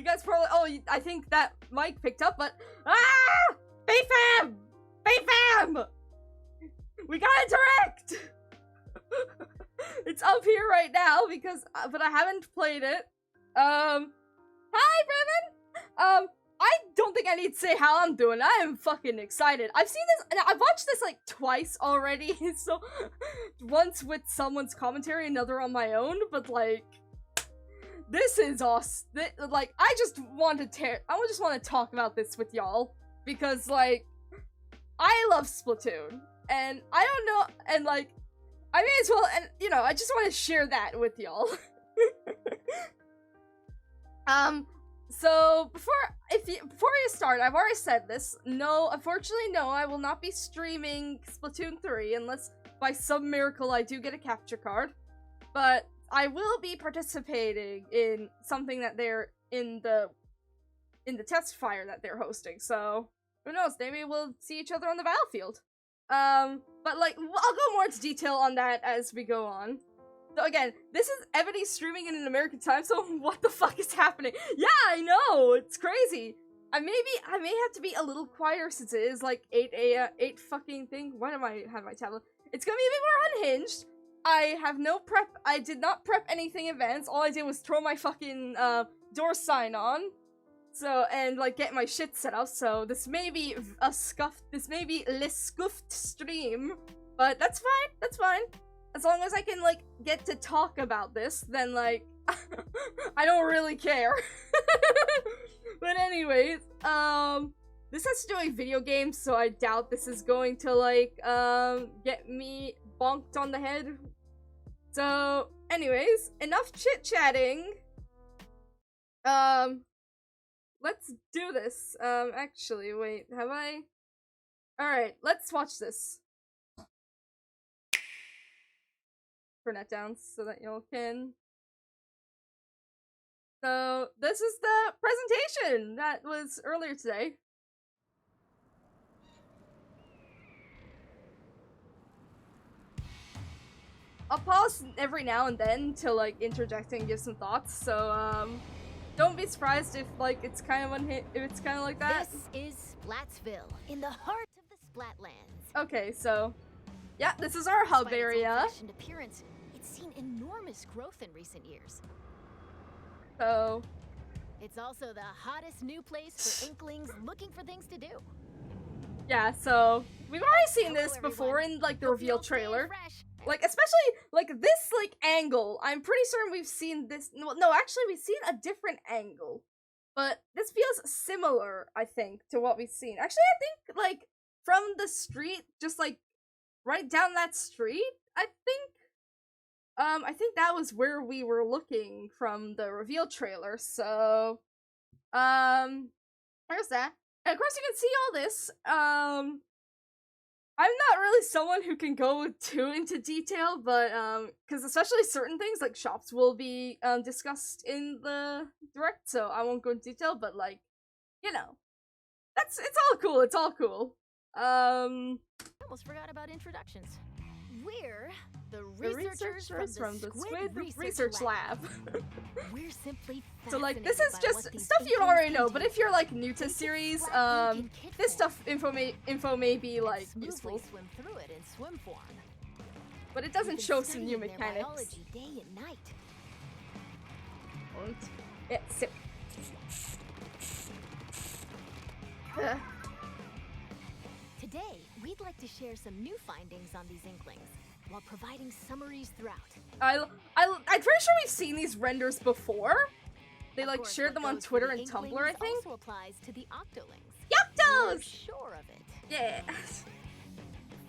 You guys probably, oh, I think that mic picked up, but, ah! BFAM! BFAM! We got it direct! It's up here right now because, but I haven't played it. Hi, Brevin! I don't think I need to say how I'm doing. I am fucking excited. I've seen this, and I've watched this like twice already, so once with someone's commentary, another on my own, but like, this is awesome. Like, I just want to talk about this with y'all, because like, I love Splatoon, and I don't know, and like, I may as well, and you know, I just want to share that with y'all. So before you start, I've already said this. No, unfortunately, no, I will not be streaming Splatoon 3 unless by some miracle I do get a capture card. But I will be participating in something that they're in the test fire that they're hosting. So who knows? Maybe we'll see each other on the battlefield. But like, I'll go more into detail on that as we go on. So again, this is Ebony streaming in an American time zone. What the fuck is happening? Yeah, I know, it's crazy. I may have to be a little quieter since it is like 8 fucking thing. Why do I have my tablet? It's gonna be a bit more unhinged. I have no prep. I did not prep anything in advance. All I did was throw my fucking door sign on. So, and like get my shit set up. So this may be this may be a scuffed stream, but that's fine. That's fine. As long as I can, like, get to talk about this, then, like, I don't really care. But anyways, this has to do with video games, so I doubt this is going to, like, get me bonked on the head. So, anyways, enough chit-chatting. Let's do this. Actually, wait, have I? Alright, let's watch this. For net downs so that y'all can. So this is the presentation that was earlier today. I'll pause every now and then to like interject and give some thoughts. So don't be surprised if like it's kind of if it's kind of like that. This is Splatsville, in the heart of the Splatlands. Okay, so yeah, this is our hub area. Its appearance, it's seen enormous growth in recent years. So it's also the hottest new place for Inklings looking for things to do. Yeah, so we've already seen this before in like the reveal trailer. Like especially like this like angle. I'm pretty certain we've seen this. No, actually we've seen a different angle. But this feels similar, I think, to what we've seen. Actually, I think like from the street, just like right down that street, I think that was where we were looking from the reveal trailer, so, there's that. And of course you can see all this, I'm not really someone who can go too into detail, but, because especially certain things, like shops will be, discussed in the direct, so I won't go into detail, but, like, you know, it's all cool, it's all cool. I almost forgot about introductions. We're the researchers from the Squid Research Lab. We're simply so like this is just stuff you already know, but if you're like new to series, this stuff info may be like useful. Swim through it in swim form. But it doesn't show some new mechanics. Biology day and night. Und jetzt. Today, we'd like to share some new findings on these Inklings, while providing summaries throughout. I'm pretty sure we've seen these renders before. They like shared them on Twitter and Tumblr, I think. Also applies to the Octolings. Yoctos! We're sure of it. Yeah.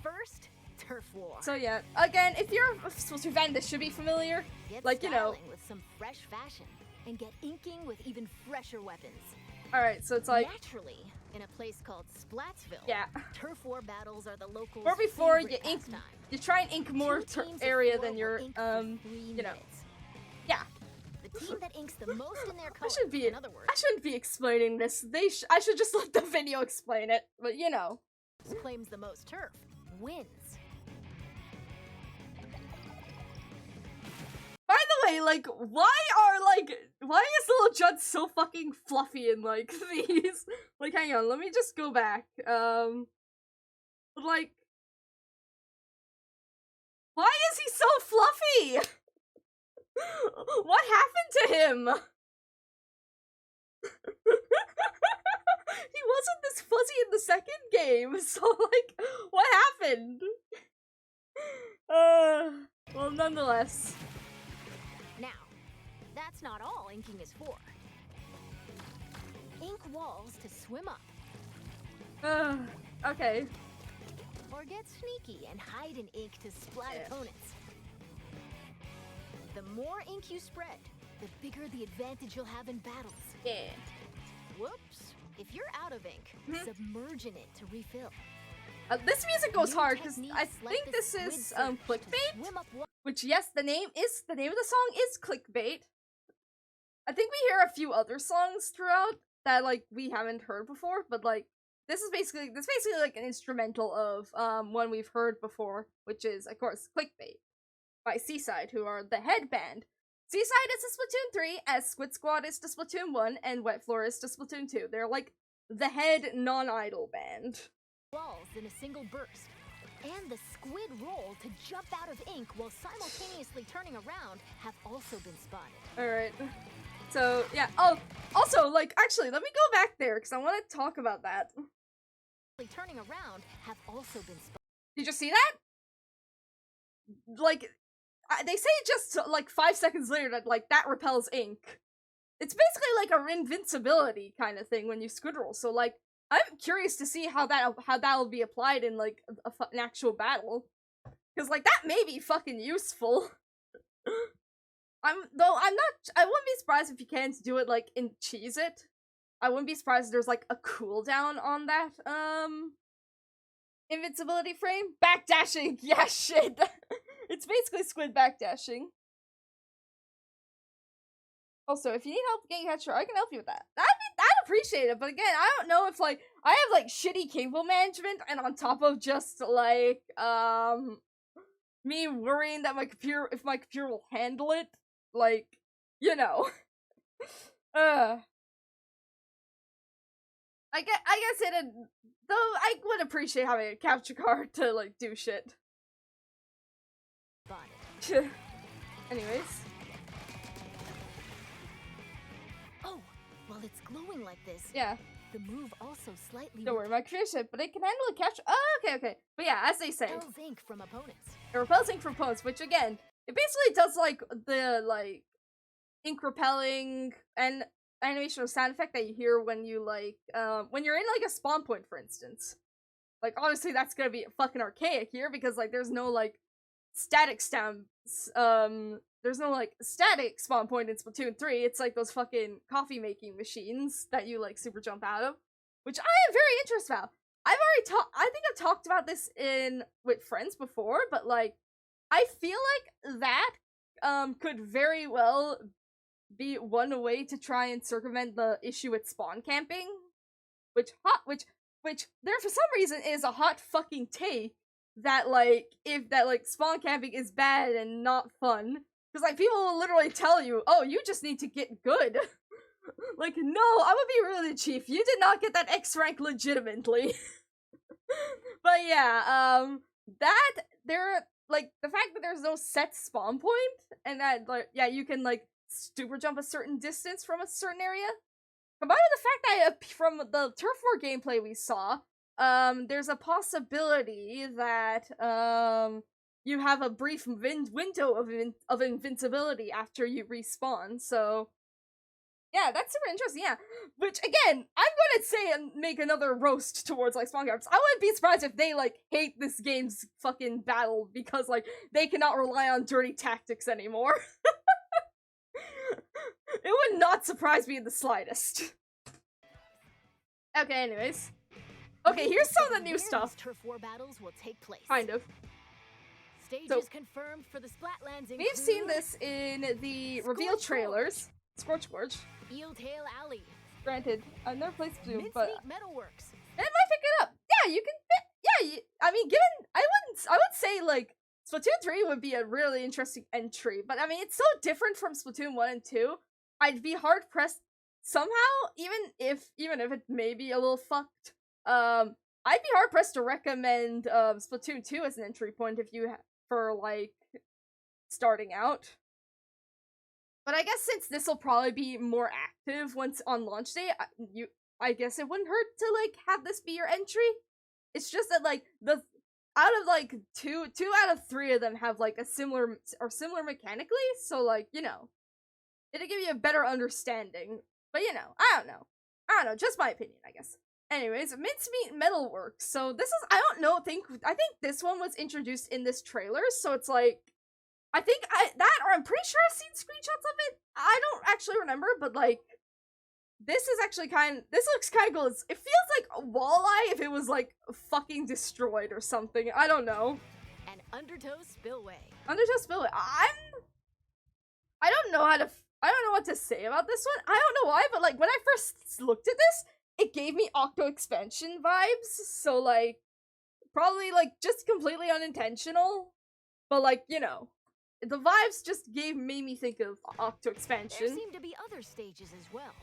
First, turf war. So yeah, again, if you're a Splatoon fan, this should be familiar. Get like, you know, with some fresh fashion and get inking with even fresher weapons. All right, so it's like naturally in a place called Splatsville. Yeah. Turf war battles are the locals. Or before you ink, you try and ink more area than your you know. Yeah. The team that inks the most in their color. I shouldn't be explaining this. I should just let the video explain it. But you know. Claims the most turf wins. By the why is little Judd so fucking fluffy in, like, these? Like, hang on, let me just go back. Like, why is he so fluffy? What happened to him? He wasn't this fuzzy in the second game, so, like, what happened? Well, nonetheless. Now, that's not all inking is for. Ink walls to swim up. Okay. Or get sneaky and hide in ink to splat opponents. The more ink you spread, the bigger the advantage you'll have in battles. Yeah. Whoops. If you're out of ink, submerge in it to refill. This music goes hard because I think this is clickbait. Which, yes, the name of the song is clickbait. I think we hear a few other songs throughout that, like, we haven't heard before, but, like, this is basically like an instrumental of one we've heard before, which is, of course, Clickbait by Seaside, who are the head band. Seaside is to Splatoon 3, as Squid Squad is to Splatoon 1, and Wet Floor is to Splatoon 2. They're like the head non-idol band. Walls in a single burst, and the squid roll to jump out of ink while simultaneously turning around have also been spotted. Alright. So, yeah. Oh, also, like, actually, let me go back there, because I want to talk about that. Turning around have also been spotted. Did you see that? Like, they say just, like, 5 seconds later that, like, that repels ink. It's basically like a invincibility kind of thing when you squid roll, so, like, I'm curious to see how that'll be applied in, like, an actual battle. Because, like, that may be fucking useful. I wouldn't be surprised if you can't do it, like, in Cheese It. I wouldn't be surprised if there's, like, a cooldown on that, invincibility frame. Backdashing! Yeah, shit! It's basically squid backdashing. Also, if you need help getting Catcher, I can help you with that. I'd appreciate it, but again, I don't know if, like, I have, like, shitty cable management, and on top of just, like, me worrying that my computer will handle it, like, you know. I guess though I would appreciate having a capture card to, like, do shit. Anyways. Oh, while it's glowing like this. Yeah. The move also slightly. Don't worry, my computer shit, but it can handle a capture. Oh, okay. But yeah, as they say. It repels ink from opponents. It repels ink from opponents, which again, it basically does, like, the, like, ink repelling and animation or sound effect that you hear when you, like, when you're in, like, a spawn point, for instance. Like, obviously that's gonna be fucking archaic here, because, like, there's no, like, static there's no, like, static spawn point in Splatoon 3. It's, like, those fucking coffee-making machines that you, like, super jump out of. Which I am very interested about. I think I've talked about this with friends before, but, like, I feel like that, could very well be one way to try and circumvent the issue with spawn camping. Which there for some reason is a hot fucking take that, like, spawn camping is bad and not fun. Because, like, people will literally tell you, oh, you just need to get good. Like, no, I'm gonna be really chief. You did not get that X rank legitimately. But yeah, like, the fact that there's no set spawn point, and that, like, yeah, you can, like, super jump a certain distance from a certain area, combined with the fact that from the Turf War gameplay we saw, there's a possibility that, you have a brief window of invincibility after you respawn, so yeah, that's super interesting, yeah. Which, again, I'm gonna say and make another roast towards, like, spawn campers. I wouldn't be surprised if they, like, hate this game's fucking battle because, like, they cannot rely on dirty tactics anymore. It would not surprise me in the slightest. Okay, anyways. Okay, here's some of the new stuff. Turf War battles will take place. Kind of. Stages confirmed for the Splatlands include... We've seen this in the reveal trailers. Scorch. Eeltail Alley. Granted, I've never played Splatoon, but Metalworks. it might pick it up. Yeah, you can. Yeah, I mean, I would say, like, Splatoon 3 would be a really interesting entry, but I mean, it's so different from Splatoon 1 and 2. I'd be hard pressed somehow, even if it may be a little fucked. I'd be hard pressed to recommend Splatoon 2 as an entry point if you for like starting out. But I guess since this will probably be more active once on launch day, I guess it wouldn't hurt to like have this be your entry. It's just that like out of like two out of three of them have like a similar mechanically, so like, you know, it'll give you a better understanding. But you know, I don't know, just my opinion, I guess. Anyways, Mincemeat Metalworks. So this is, I think this one was introduced in this trailer, so it's like, or I'm pretty sure I've seen screenshots of it. I don't actually remember, but like, this looks kind of cool. It feels like Walleye if it was like fucking destroyed or something. I don't know. An Undertow Spillway. Undertow Spillway. I don't know what to say about this one. I don't know why, but like when I first looked at this, it gave me Octo Expansion vibes. So like, probably like just completely unintentional, but like, you know, the vibes just made me think of Octo Expansion. There seem to be other stages as well.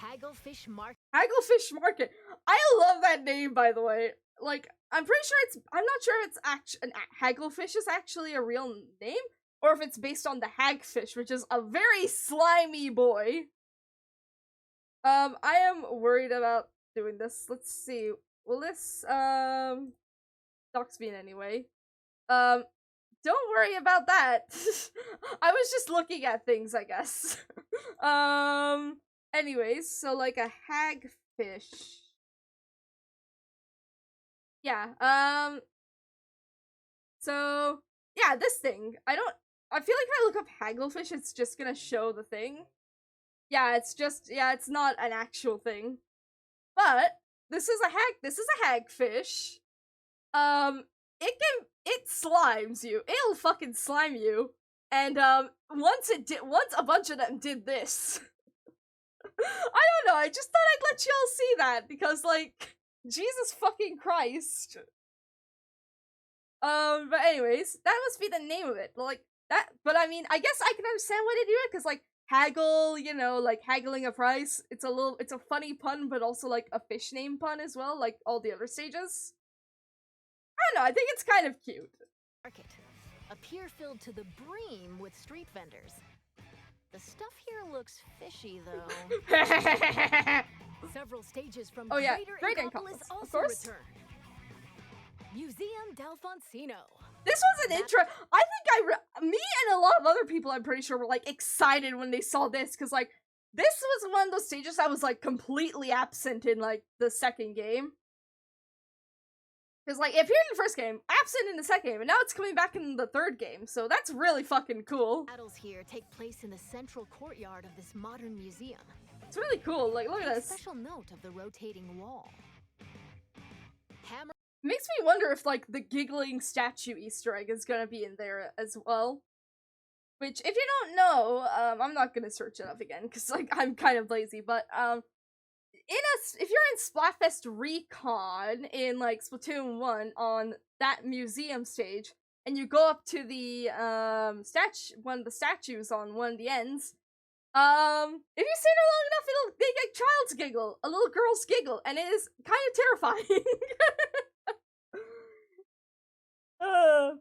Hagglefish Market. Hagglefish Market. I love that name, by the way. Like, I'm not sure if it's Hagglefish is actually a real name, or if it's based on the hagfish, which is a very slimy boy. I am worried about doing this. Let's see. Will this, Doxbean anyway. Don't worry about that. I was just looking at things, I guess. Anyways, so like a hagfish. Yeah, so, yeah, this thing. I feel like if I look up hagglefish, it's just gonna show the thing. Yeah, it's not an actual thing. But, this is a hagfish. It slimes you. It'll fucking slime you. And, once a bunch of them did this. I don't know, I just thought I'd let y'all see that, because, like, Jesus fucking Christ. But anyways, that must be the name of it. Like, that, but I mean, I guess I can understand why they do it, because, like, haggle, you know, like, haggling a price, it's a funny pun, but also, like, a fish name pun as well, like all the other stages. I don't know, I think it's kind of cute. Market. A pier filled to the brim with street vendors. The stuff here looks fishy, though. Several stages from Greater Inkopolis also return. Museum Delfonsino. This was an intro. I think me and a lot of other people, I'm pretty sure, were like excited when they saw this, because like this was one of those stages that was like completely absent in like the second game. Because, like, it appeared in the first game, absent in the second game, and now it's coming back in the third game, so that's really fucking cool. Battles here take place in the central courtyard of this modern museum. It's really cool, like, look at this. Special note of the rotating wall. Hammer. Makes me wonder if, like, the giggling statue Easter egg is gonna be in there as well. Which, if you don't know, I'm not gonna search it up again, because, like, I'm kind of lazy, but, if you're in Splatfest Recon in like Splatoon 1 on that museum stage, and you go up to the one of the statues on one of the ends, if you stay there long enough, it'll make a child's giggle, a little girl's giggle, and it is kind of terrifying.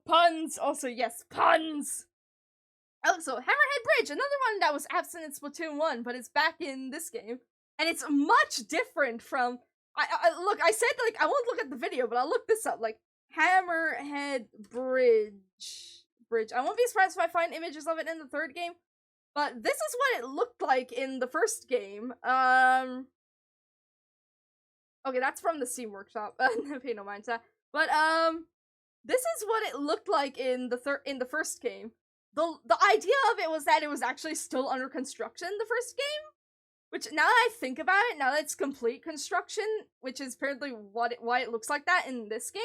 Puns, also yes, puns. Also, Hammerhead Bridge, another one that was absent in Splatoon 1, but it's back in this game. And it's much different from, look, I said, like, I won't look at the video, but I'll look this up, like, Hammerhead Bridge. I won't be surprised if I find images of it in the third game, but this is what it looked like in the first game. Okay, that's from the Steam Workshop, pay no mind to that. But, this is what it looked like in the first game. The idea of it was that it was actually still under construction in the first game. Which, now that I think about it, now that it's complete construction, which is apparently why it looks like that in this game,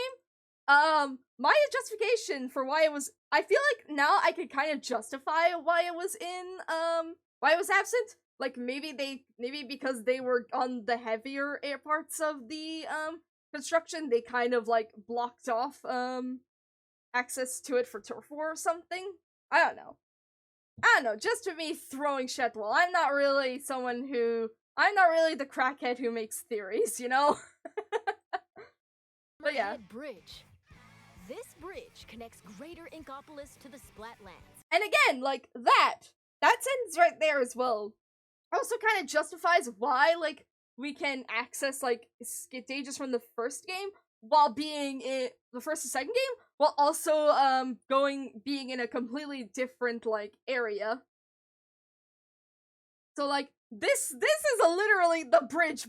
my justification for why it was, I feel like now I could kind of justify why it was why it was absent. Like, maybe because they were on the heavier parts of the, construction, they kind of, like, blocked off, access to it for Turf War or something. I don't know, just to me throwing shit. Well, I'm not really the crackhead who makes theories, you know? But yeah. Bridge. This bridge connects Greater Inkopolis to the Splatlands. And again, like, that sentence right there as well also kind of justifies why, like, we can access, like, stages from the first game while being in the first and second game, while also, being in a completely different, like, area. So, like, this is literally the bridge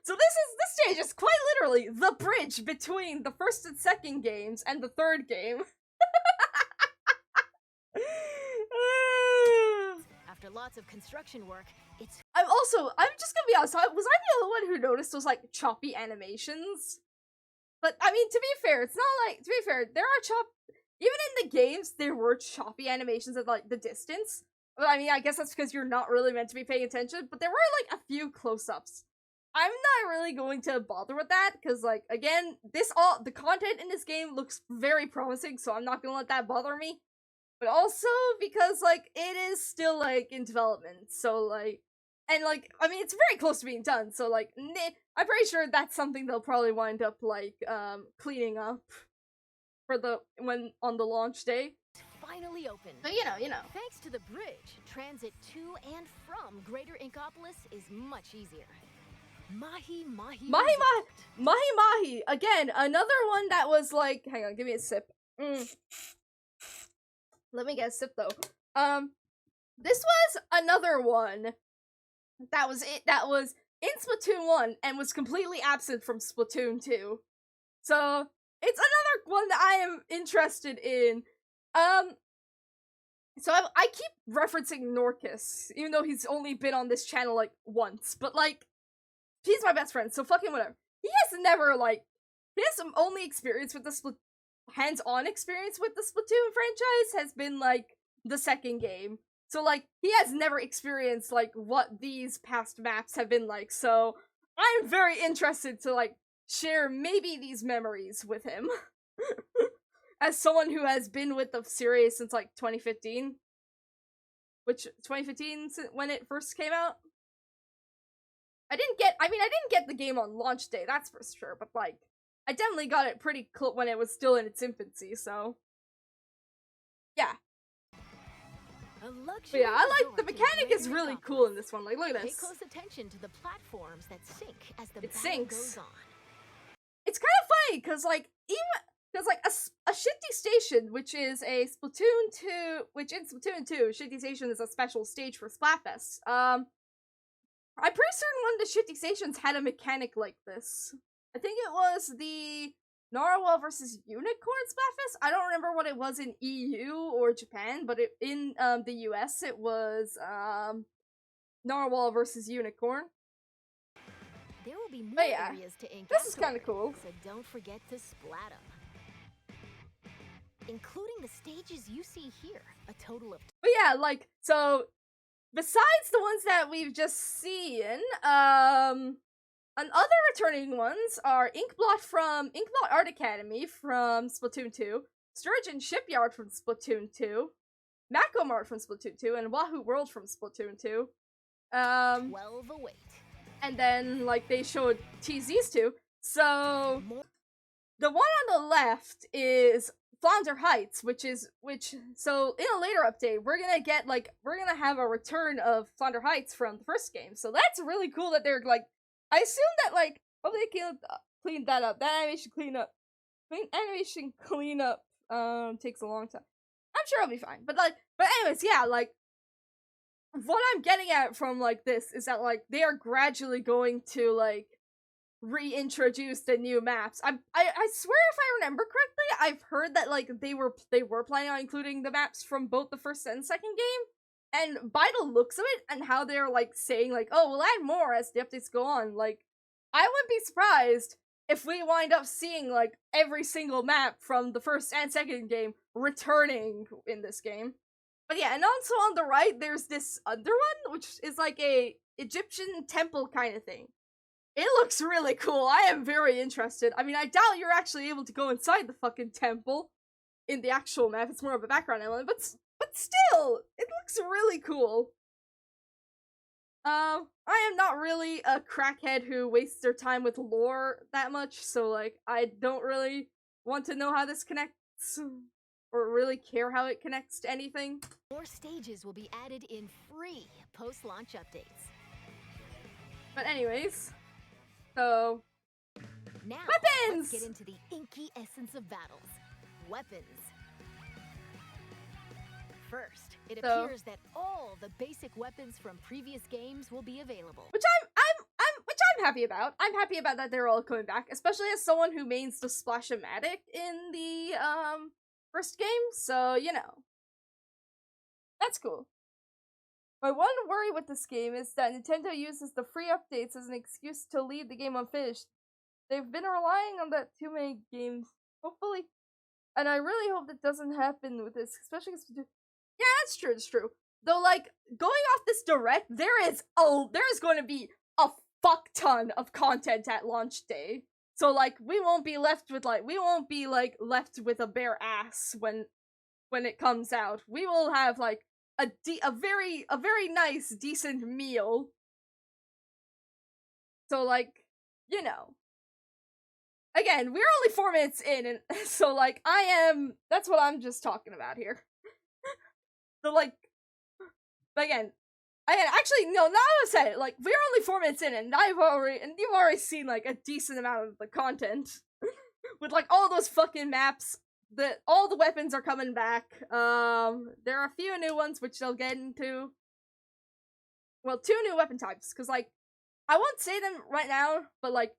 so this stage is quite literally the bridge between the first and second games and the third game. After lots of construction work, I'm just gonna be honest, was I the only one who noticed those, like, choppy animations? But, I mean, to be fair, there are even in the games, there were choppy animations at, like, the distance. But, I mean, I guess that's because you're not really meant to be paying attention, but there were, like, a few close-ups. I'm not really going to bother with that, because, like, again, the content in this game looks very promising, so I'm not gonna let that bother me. But also, because, like, it is still, like, in development, so, like, and, like, I mean, it's very close to being done, so, like, I'm pretty sure that's something they'll probably wind up, like, cleaning up on the launch day. Finally open. But, you know. Thanks to the bridge, transit to and from Greater Inkopolis is much easier. Mahi. Again, another one that was like, hang on, give me a sip. Let me get a sip though. This was another one that was in Splatoon 1 and was completely absent from Splatoon 2. So it's another one that I am interested in. So I keep referencing Norcus, even though he's only been on this channel like once, but like, he's my best friend, so fucking whatever. He has only experience with the hands-on experience with the Splatoon franchise has been, like, the second game. So, like, he has never experienced, like, what these past maps have been like, so I'm very interested to, like, share maybe these memories with him. As someone who has been with the series since, like, 2015. Which, 2015, when it first came out? I didn't get the game on launch day, that's for sure, but, like, I definitely got it pretty close when it was still in its infancy, so. Yeah. But yeah, I like, the mechanic is really cool in this one, like, look at this. Pay close attention to the platforms that sink as the battle goes on. It's kind of funny, because, like, a Shifty Station, which is a Splatoon 2, which in Splatoon 2, Shifty Station is a special stage for Splatfest. I'm pretty certain one of the Shifty Stations had a mechanic like this. I think it was the Narwhal versus Unicorn Splatfest. I don't remember what it was in EU or Japan, but in the US it was Narwhal versus Unicorn. There will be more areas to ink. This is kind of cool. So don't forget to splat them, including the stages you see here. A total of. But yeah, like, so besides the ones that we've just seen, and other returning ones are Inkblot Art Academy from Splatoon 2, Sturgeon Shipyard from Splatoon 2, Macomart from Splatoon 2, and Wahoo World from Splatoon 2. 12 await. And then, like, they showed these two. So, the one on the left is Flounder Heights, so in a later update, we're gonna have a return of Flounder Heights from the first game. So that's really cool that they're, like, I assume that, like, hopefully they can clean that up. That animation cleanup takes a long time. I'm sure it'll be fine. But anyways, yeah, like, what I'm getting at from, like, this is that, like, they are gradually going to, like, reintroduce the new maps. I swear, if I remember correctly, I've heard that, like, they were planning on including the maps from both the first and second game, and by the looks of it, and how they're, like, saying, like, oh, we'll add more as the updates go on, like, I wouldn't be surprised if we wind up seeing, like, every single map from the first and second game returning in this game. But yeah, and also on the right, there's this other one, which is like a Egyptian temple kind of thing. It looks really cool. I am very interested. I mean, I doubt you're actually able to go inside the fucking temple. in the actual map. It's more of a background element, but still, it looks really cool. I am not really a crackhead who wastes their time with lore that much, so like I don't really want to know how this connects or really care how it connects to anything. More stages will be added in free post-launch updates. But anyways, so now weapons! Let's get into the inky essence of battles. Weapons. First, it appears that all the basic weapons from previous games will be available. Which I'm happy about. I'm happy about that they're all coming back, especially as someone who mains the Splash-O-Matic in the first game, so you know. That's cool. My one worry with this game is that Nintendo uses the free updates as an excuse to leave the game unfinished. They've been relying on that too many games. Hopefully. And I really hope that doesn't happen with this, especially because yeah, that's true, it's true. Though, like, going off this Direct, there is going to be a fuck ton of content at launch day. So, like, we won't be left with a bare ass when it comes out. We will have, like, a very nice, decent meal. So, like, you know. Again, we're only 4 minutes in, and so, like, that's what I'm just talking about here. So, like, again, actually, no, now I said it, like, we're only 4 minutes in, and you've already seen, like, a decent amount of the content. With, like, all those fucking maps, all the weapons are coming back. There are a few new ones, which they'll get into. Well, 2 new weapon types, because, like, I won't say them right now, but, like,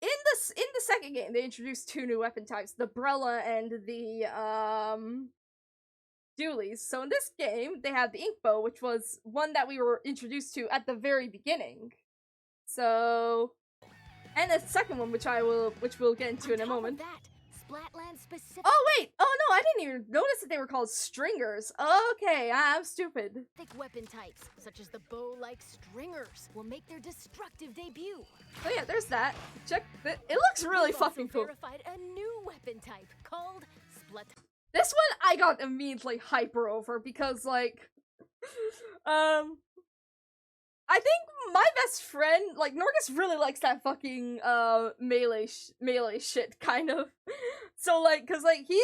in the second game, they introduced 2 new weapon types, the Brella and the, dualies. So in this game, they have the ink bow, which was one that we were introduced to at the very beginning. So, and a second one, which we'll get into in a moment. Oh wait! Oh no, I didn't even notice that they were called stringers. Okay, I'm stupid. Thick weapon types, such as the bow-like stringers, will make their destructive debut. Oh yeah, there's that. Check it looks really fucking cool. Verified a new weapon type called Splatoon. This one I got immediately hyper over because, like, I think my best friend, like, Norgus really likes that fucking, melee shit, kind of. So, like, cause, like, he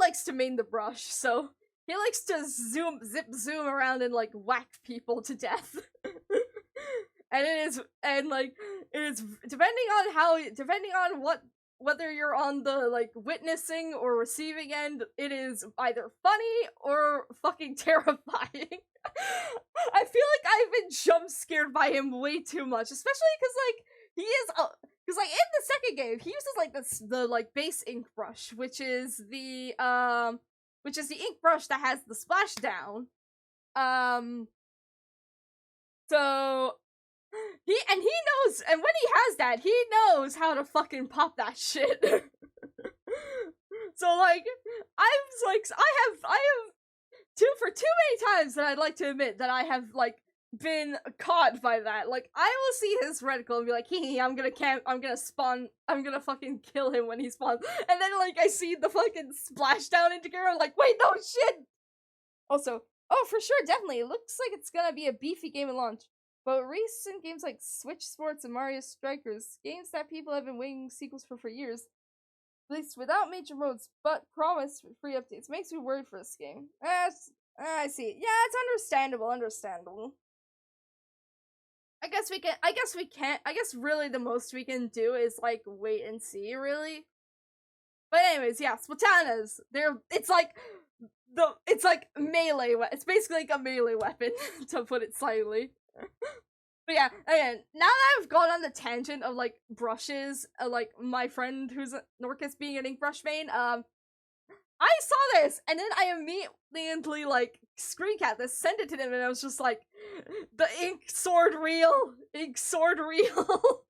likes to main the brush, so he likes to zip zoom around and, like, whack people to death. And it is, depending on whether you're on the, like, witnessing or receiving end, it is either funny or fucking terrifying. I feel like I've been jump scared by him way too much, especially because, like, he is, because, like, in the second game, he uses, like, the base ink brush, which is the ink brush that has the splashdown. So, he knows, and when he has that, he knows how to fucking pop that shit. So, like, I have too many times that I'd like to admit that I have, like, been caught by that. Like, I will see his reticle and be like, hee, I'm gonna fucking kill him when he spawns. And then, like, I see the fucking splashdown indicator, I'm like, wait, no, shit! Also, oh, for sure, definitely, it looks like it's gonna be a beefy game at launch. But recent games like Switch Sports and Mario Strikers, games that people have been waiting sequels for years, released without major modes, but promised free updates, makes me worried for this game. I see. Yeah, it's understandable. I guess really the most we can do is, like, wait and see, really. But anyways, yeah, Splatanas, it's like melee, it's basically like a melee weapon, to put it slightly. But yeah, again, now that I've gone on the tangent of, like, brushes, like, my friend who's Norcus being an ink brush main, I saw this, and then I immediately, like, screen cap this, sent it to him, and I was just like, the ink sword reel! Ink sword reel!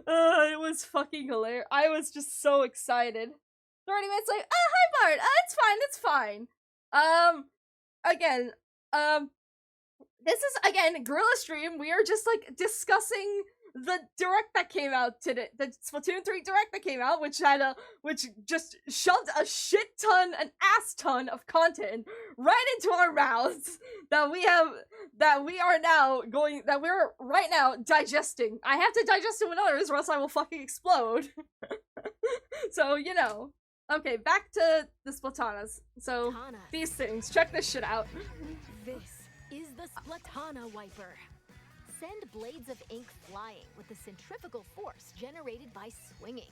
It was fucking hilarious. I was just so excited. 30 minutes like, hi Bart, it's fine. Again, this is, again, Gorilla Stream. We are just, like, discussing the direct that came out today, the Splatoon 3 direct that came out, which just shoved a shit ton, an ass ton of content right into our mouths that we're right now digesting. I have to digest it with others or else I will fucking explode. So, you know. Okay, back to the Splatanas. So, these things, check this shit out. This is the Splatana Wiper. Send blades of ink flying with the centrifugal force generated by swinging.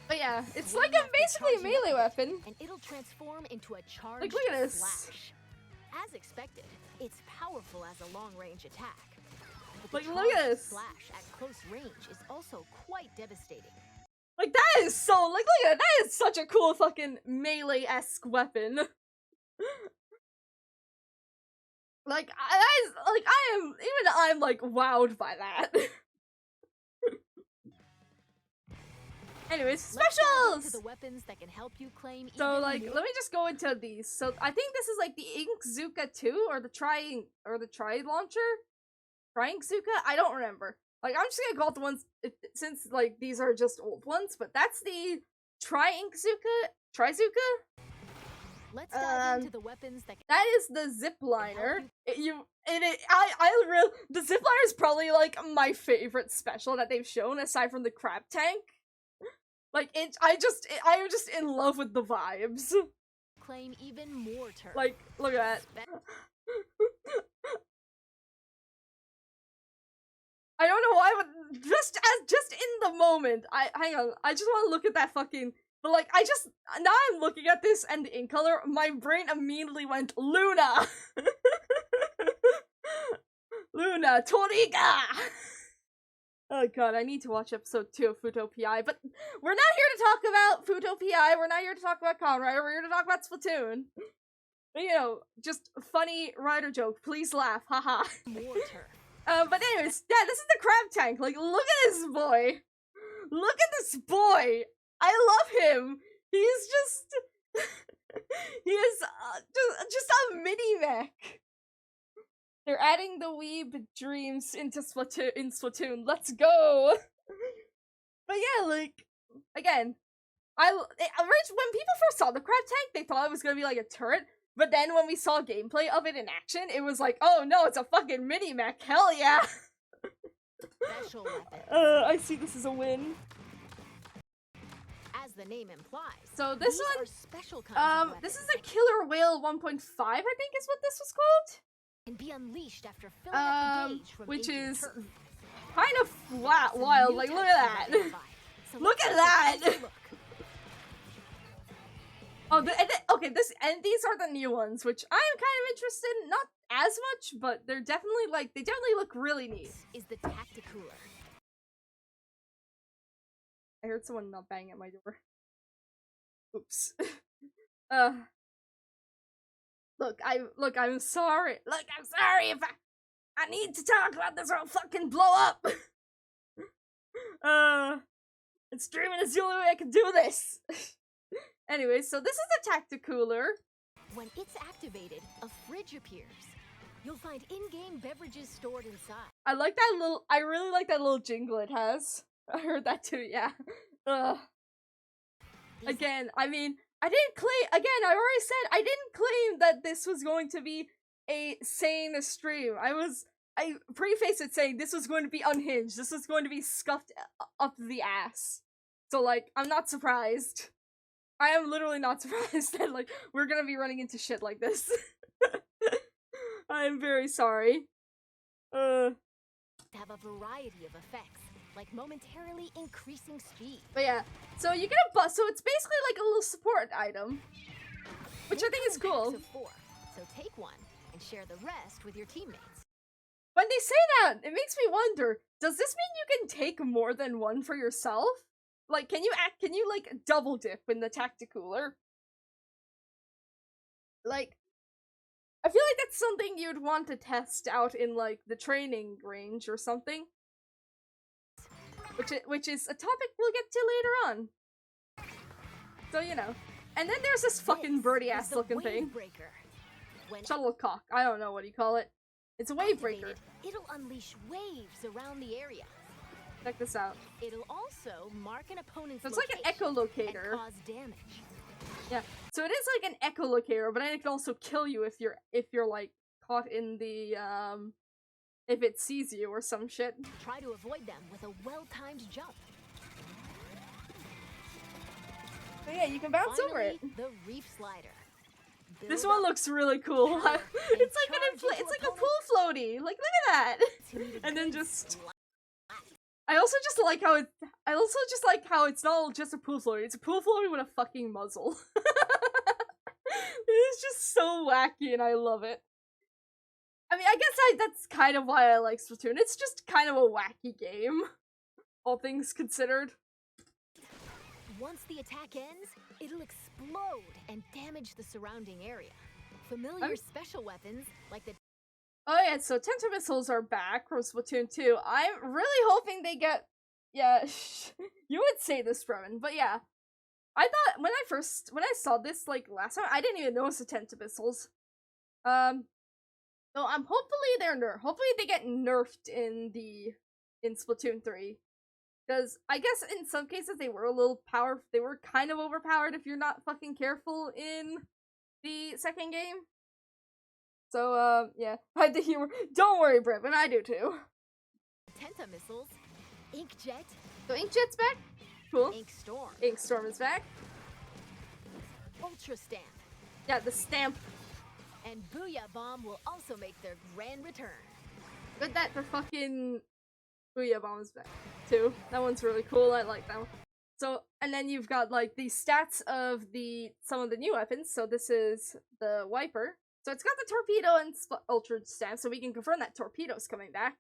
But yeah, it's like basically a melee weapon. And it'll transform into a charged look at this. slash. As expected, it's powerful as a long-range attack. But look at this. Slash at close range is also quite devastating. Like, that is so, like, look at that. That is such a cool fucking melee-esque weapon. Like, I'm, like, wowed by that. Anyways, specials! The weapons that can help you claim so, like, let me just go into these. So, I think this is, like, the Inkzooka 2, or the Tri-Launcher? Tri-Inkzooka? I don't remember. Like, I'm just gonna call it the ones, since, like, these are just old ones, but that's the Tri-Zooka? Let's dive into the weapons that is the zip liner. The zip liner is probably, like, my favorite special that they've shown, aside from the crab tank. Like, I'm just in love with the vibes. Claim even more turf. Like, look at that. I don't know why, but just in the moment, hang on, I just want to look at that fucking, but like, now I'm looking at this and the ink color, my brain immediately went, Luna! Luna, Toriga! Oh god, I need to watch episode 2 of Futopia, but we're not here to talk about Futopia, we're not here to talk about Kamen Rider, we're here to talk about Splatoon. But, you know, just funny rider joke, please laugh, haha. More turf. But anyways, yeah, this is the crab tank. Like, look at this boy. Look at this boy. I love him. He's just, he is just a mini mech. They're adding the Weeb dreams into Splatoon. Let's go. But yeah, like, again, when people first saw the crab tank, they thought it was gonna be like a turret. But then when we saw gameplay of it in action, it was like, oh no, it's a fucking mini-mech, hell yeah! Special weapon. I see this as a win. As the name implies, so this one, special kinds of this is a Killer Whale 1.5, I think is what this was called? And be unleashed after filling up the gauge from which is turf. kind of wild, like look at that! So look at that! Oh, okay, these are the new ones, which I'm kind of interested in, not as much, but they're definitely, like, they definitely look really neat. Is the Tacticooler. I heard someone not bang at my door. Oops. Look, I'm sorry. Look, I'm sorry if I need to talk about this or I'll fucking blow up! And streaming is the only way I can do this! Anyway, so this is a Tacticooler. When it's activated, a fridge appears. You'll find in-game beverages stored inside. I really like that little jingle it has. I heard that too, yeah. Again, I mean, I already said I didn't claim that this was going to be a sane stream. I prefaced it saying this was going to be unhinged. This was going to be scuffed up the ass. So, like, I'm not surprised. I am literally not surprised that, like, we're gonna be running into shit like this. I am very sorry. Have a variety of effects, like momentarily increasing speed. But yeah, so you get a bus, so it's basically like a little support item. Which I think is cool. So take one and share the rest with your teammates. When they say that, it makes me wonder, does this mean you can take more than one for yourself? Like, can you like double dip in the Tacticooler? Like, I feel like that's something you'd want to test out in, like, the training range or something. Which is a topic we'll get to later on. So, you know. And then there's this fucking birdie-ass looking thing. Shuttlecock. I don't know what you call it. It's a wave breaker. It'll unleash waves around the area. Check this out. It'll also mark an opponent's so it's like an echolocator. And cause damage. Yeah. So it is like an echolocator, but then it can also kill you if you're like caught in the if it sees you or some shit. Try to avoid them with a well-timed jump. So yeah, you can bounce over it. The reef slider. This one looks really cool. It's like a pool floaty. Like, look at that. And then just I also just like how it's not just a pool floaty. It's a pool floaty with a fucking muzzle. It's just so wacky and I love it. I mean, I guess that's kind of why I like Splatoon. It's just kind of a wacky game, all things considered. Once the attack ends, it'll explode and damage the surrounding area. Familiar special weapons, like the... Oh yeah, so Tenta missiles are back from Splatoon 2. I'm really hoping they get... Yeah, you would say this, Bremen, but yeah. I thought, when I saw this, like, last time, I didn't even notice the Tenta missiles. So hopefully they're nerfed. Hopefully they get nerfed in Splatoon 3. Because I guess in some cases they were a little they were kind of overpowered if you're not fucking careful in the second game. So, yeah. I had the humor. Don't worry, Brevin, I do too. Tenta missiles, Inkjet. So Inkjet's back? Cool. Inkstorm. Inkstorm is back. Ultra Stamp. Yeah, the stamp. And Booyah Bomb will also make their grand return. Good that the fucking Booyah Bomb is back too. That one's really cool. I like that one. So, and then you've got like the stats of some of the new weapons. So this is the Wiper. So it's got the torpedo and ultra stamp, so we can confirm that torpedo's coming back.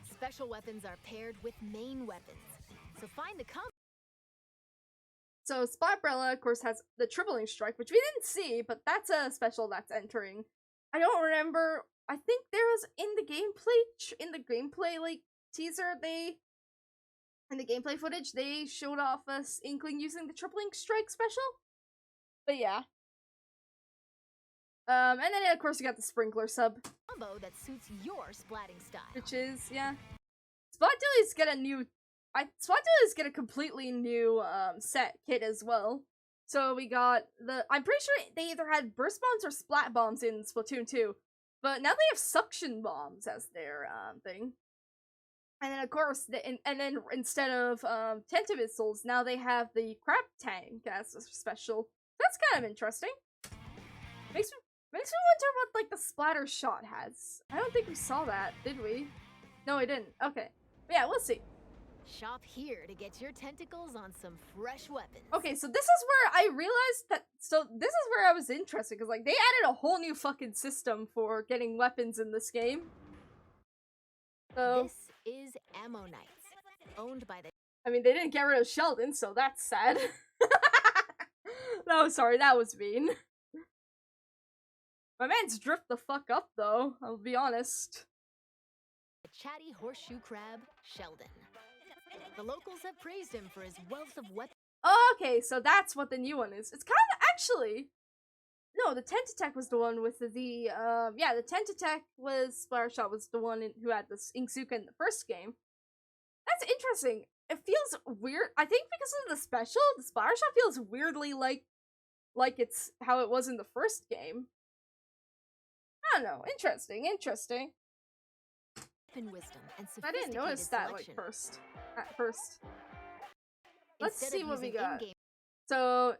Special weapons are paired with main weapons. So find the So Splatbrella, of course, has the tripling strike, which we didn't see, but that's a special that's entering. I don't remember. I think there was in the gameplay like teaser, in the gameplay footage, they showed off us Inkling using the tripling strike special. But yeah. And then of course you got the sprinkler sub combo that suits your splatting style. Which is, yeah. Splatullies get a completely new set kit as well. So we got I'm pretty sure they either had burst bombs or splat bombs in Splatoon 2. But now they have suction bombs as their thing. And then of course, and then instead of Tenta missiles, now they have the crab tank as a special. That's kind of interesting. Makes me wonder what like the splatter shot has. I don't think we saw that, did we? No, we didn't. Okay. But yeah, we'll see. Shop here to get your tentacles on some fresh weapons. Okay, so this is where I realized that. So this is where I was interested because like they added a whole new fucking system for getting weapons in this game. So this is Ammo Knights, owned by the. I mean, they didn't get rid of Sheldon, so that's sad. No, sorry, that was mean. My man's drift the fuck up though. I'll be honest. The chatty horseshoe crab, Sheldon. The locals have praised him for his wealth of weapons. Okay, so that's what the new one is. It's kind of actually. No, the Tentatech was the one with the yeah, the Tentatech was Splattershot was the one who had this Inksuka in the first game. That's interesting. It feels weird. I think because of the special, the Splattershot feels weirdly like it's how it was in the first game. I don't know. Interesting. Wisdom and I didn't notice that like at first. Let's see what we got. So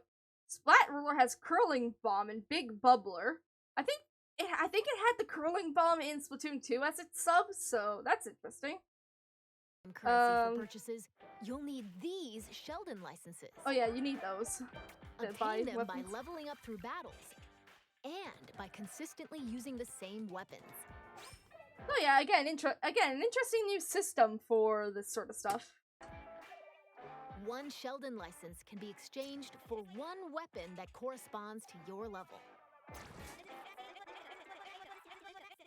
Splat Ruler has Curling Bomb and Big Bubbler. I think it had the Curling Bomb in Splatoon 2 as its sub, so that's interesting. Currency for purchases, you'll need these Sheldon licenses. Oh yeah, you need those. Obtain them by leveling up through battles and by consistently using the same weapons. Oh yeah, again, an interesting new system for this sort of stuff. One Sheldon license can be exchanged for one weapon that corresponds to your level.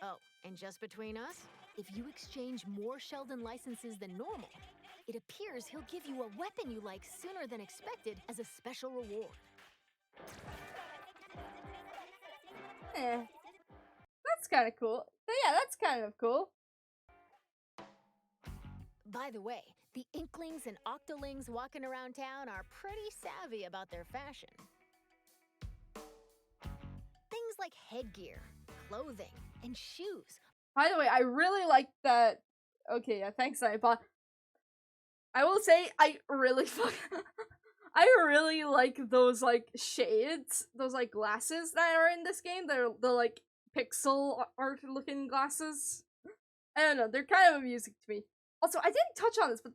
Oh, and just between us, if you exchange more Sheldon licenses than normal, it appears he'll give you a weapon you like sooner than expected as a special reward. That's kind of cool. So yeah, that's kind of cool. By the way, The Inklings and Octolings walking around town are pretty savvy about their fashion. Things like headgear, clothing, and shoes. By the way, I really like that. Okay, yeah, thanks, iPod. I will say, I really like those, like, shades, those, like, glasses that are in this game. They're the, like, pixel art-looking glasses. I don't know, they're kind of amusing to me. Also, I didn't touch on this, but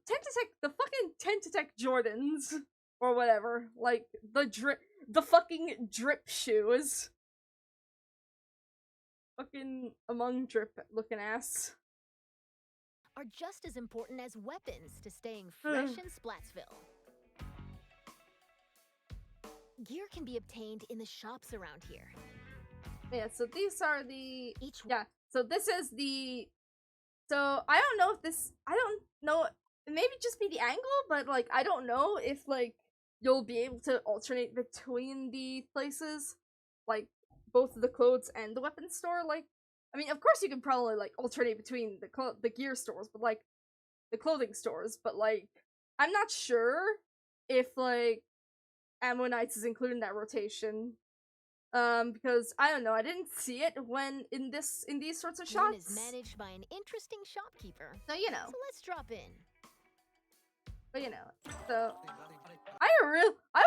the fucking Tentatek Jordans, or whatever, like, the fucking drip shoes. Fucking among drip looking ass. Are just as important as weapons to staying fresh in Splatsville. Gear can be obtained in the shops around here. Yeah, so these are the... so this is the... So, I don't know if this... I don't know... Maybe just be the angle, but, like, I don't know if, like, you'll be able to alternate between the places. Like, both the clothes and the weapons store, like... I mean, of course you can probably, like, alternate between the gear stores, but, like, the clothing stores, but, like, I'm not sure if, like, Ammonites is included in that rotation. Because, I don't know, I didn't see it when in these sorts of shops. One is managed by an interesting shopkeeper. So, you know. So let's drop in. But, you know, so... I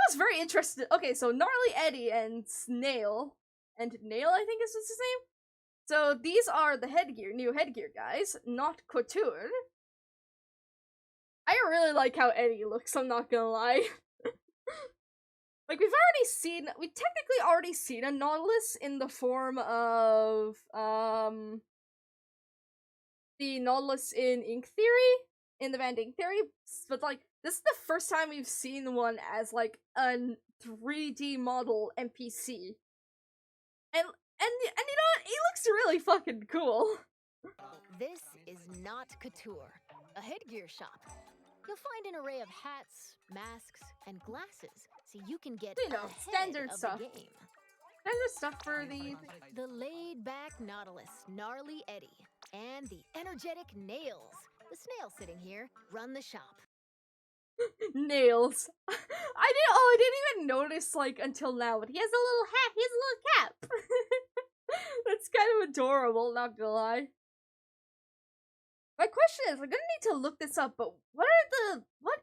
was very interested. Okay, so Gnarly Eddie and Snail, and Nail, I think is his name? So these are the new headgear guys, not Couture. I really like how Eddie looks, I'm not gonna lie. Like, we technically already seen a Nautilus in the form of, the Nautilus in Ink Theory, in the Van Dink Theory, but, like, this is the first time we've seen one as, like, a 3D model NPC. And you know what? He looks really fucking cool. This is not Couture, a headgear shop. You'll find an array of hats, masks, and glasses, so you can get standard stuff. The game. Standard stuff for the laid-back Nautilus, Gnarly Eddie, and the energetic Nails. The snail sitting here run the shop. Nails. I didn't even notice, like, until now, but he has a little hat, he has a little cap. That's kind of adorable, not gonna lie. My question is, I'm gonna need to look this up, but what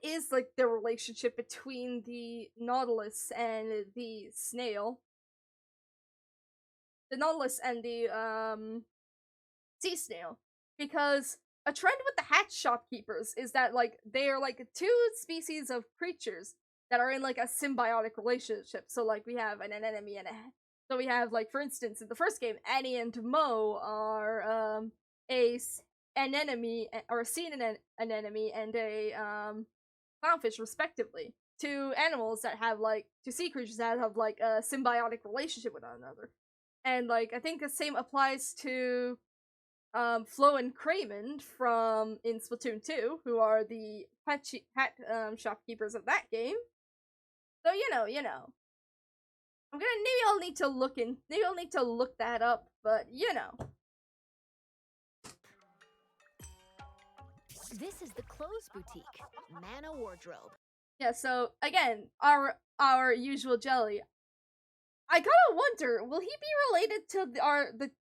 is, like, the relationship between the Nautilus and the snail? The Nautilus and the, sea snail. Because a trend with the hatch shopkeepers is that, like, they are, like, two species of creatures that are in, like, a symbiotic relationship. So, like, we have an enemy and so we have, like, for instance, in the first game, Annie and Mo are, an enemy, or a sea an enemy, and a, clownfish, respectively. Two animals that have, like, two sea creatures that have, like, a symbiotic relationship with one another. And, like, I think the same applies to, Flo and Kramen in Splatoon 2, who are the hat shopkeepers of that game. So, you know. Maybe I'll need to look that up, but, you know. This is the clothes boutique, Mana Wardrobe. Yeah, so, again, our usual Jelly. I gotta wonder, will he be related to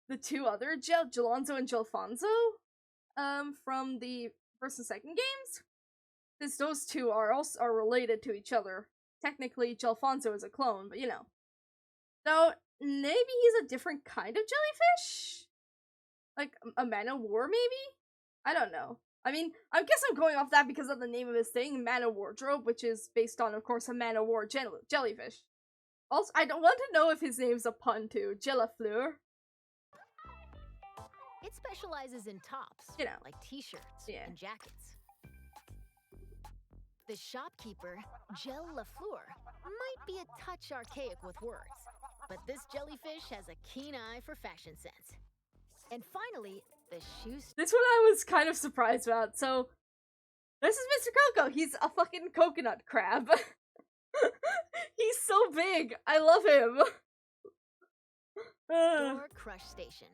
the two other Gelonzo and Gelfonzo, from the first and second games? Because those two are related to each other. Technically, Gelfonzo is a clone, but, you know. So, maybe he's a different kind of jellyfish? Like, a Man of War, maybe? I don't know. I mean, I guess I'm going off that because of the name of his thing, Mana Wardrobe, which is based on, of course, a Man of War jellyfish. Also, I don't want to know if his name's a pun, too. Gelafleur. It specializes in tops, you know, like t-shirts and jackets. The shopkeeper, Gel Lafleur, might be a touch archaic with words, but this jellyfish has a keen eye for fashion sense. And finally, the shoes. This one I was kind of surprised about. So, this is Mr. Coco. He's a fucking coconut crab. He's so big. I love him. Door Crush Station.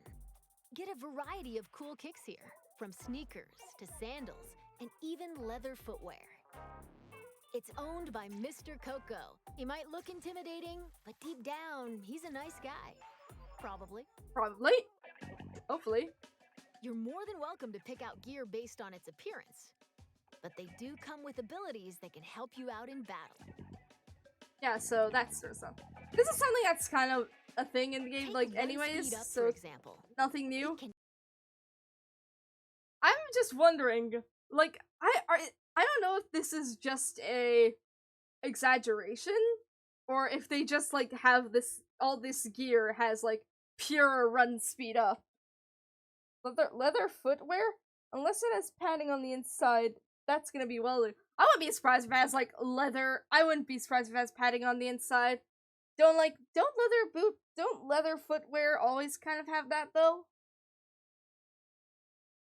Get a variety of cool kicks here, from sneakers to sandals and even leather footwear. It's owned by Mr. Coco. He might look intimidating, but deep down, he's a nice guy. Probably. Probably. Hopefully. You're more than welcome to pick out gear based on its appearance, but they do come with abilities that can help you out in battle. Yeah, so that's sort of stuff. This is something that's kind of a thing in the game, like, anyways, so for example. Nothing new. I'm just wondering, like, I don't know if this is just a exaggeration, or if they just, like, have this, all this gear has, like, pure run speed up. Leather footwear? Unless it has padding on the inside, that's gonna be welded. I wouldn't be surprised if it has, like, leather. I wouldn't be surprised if it has padding on the inside. Don't leather footwear always kind of have that, though?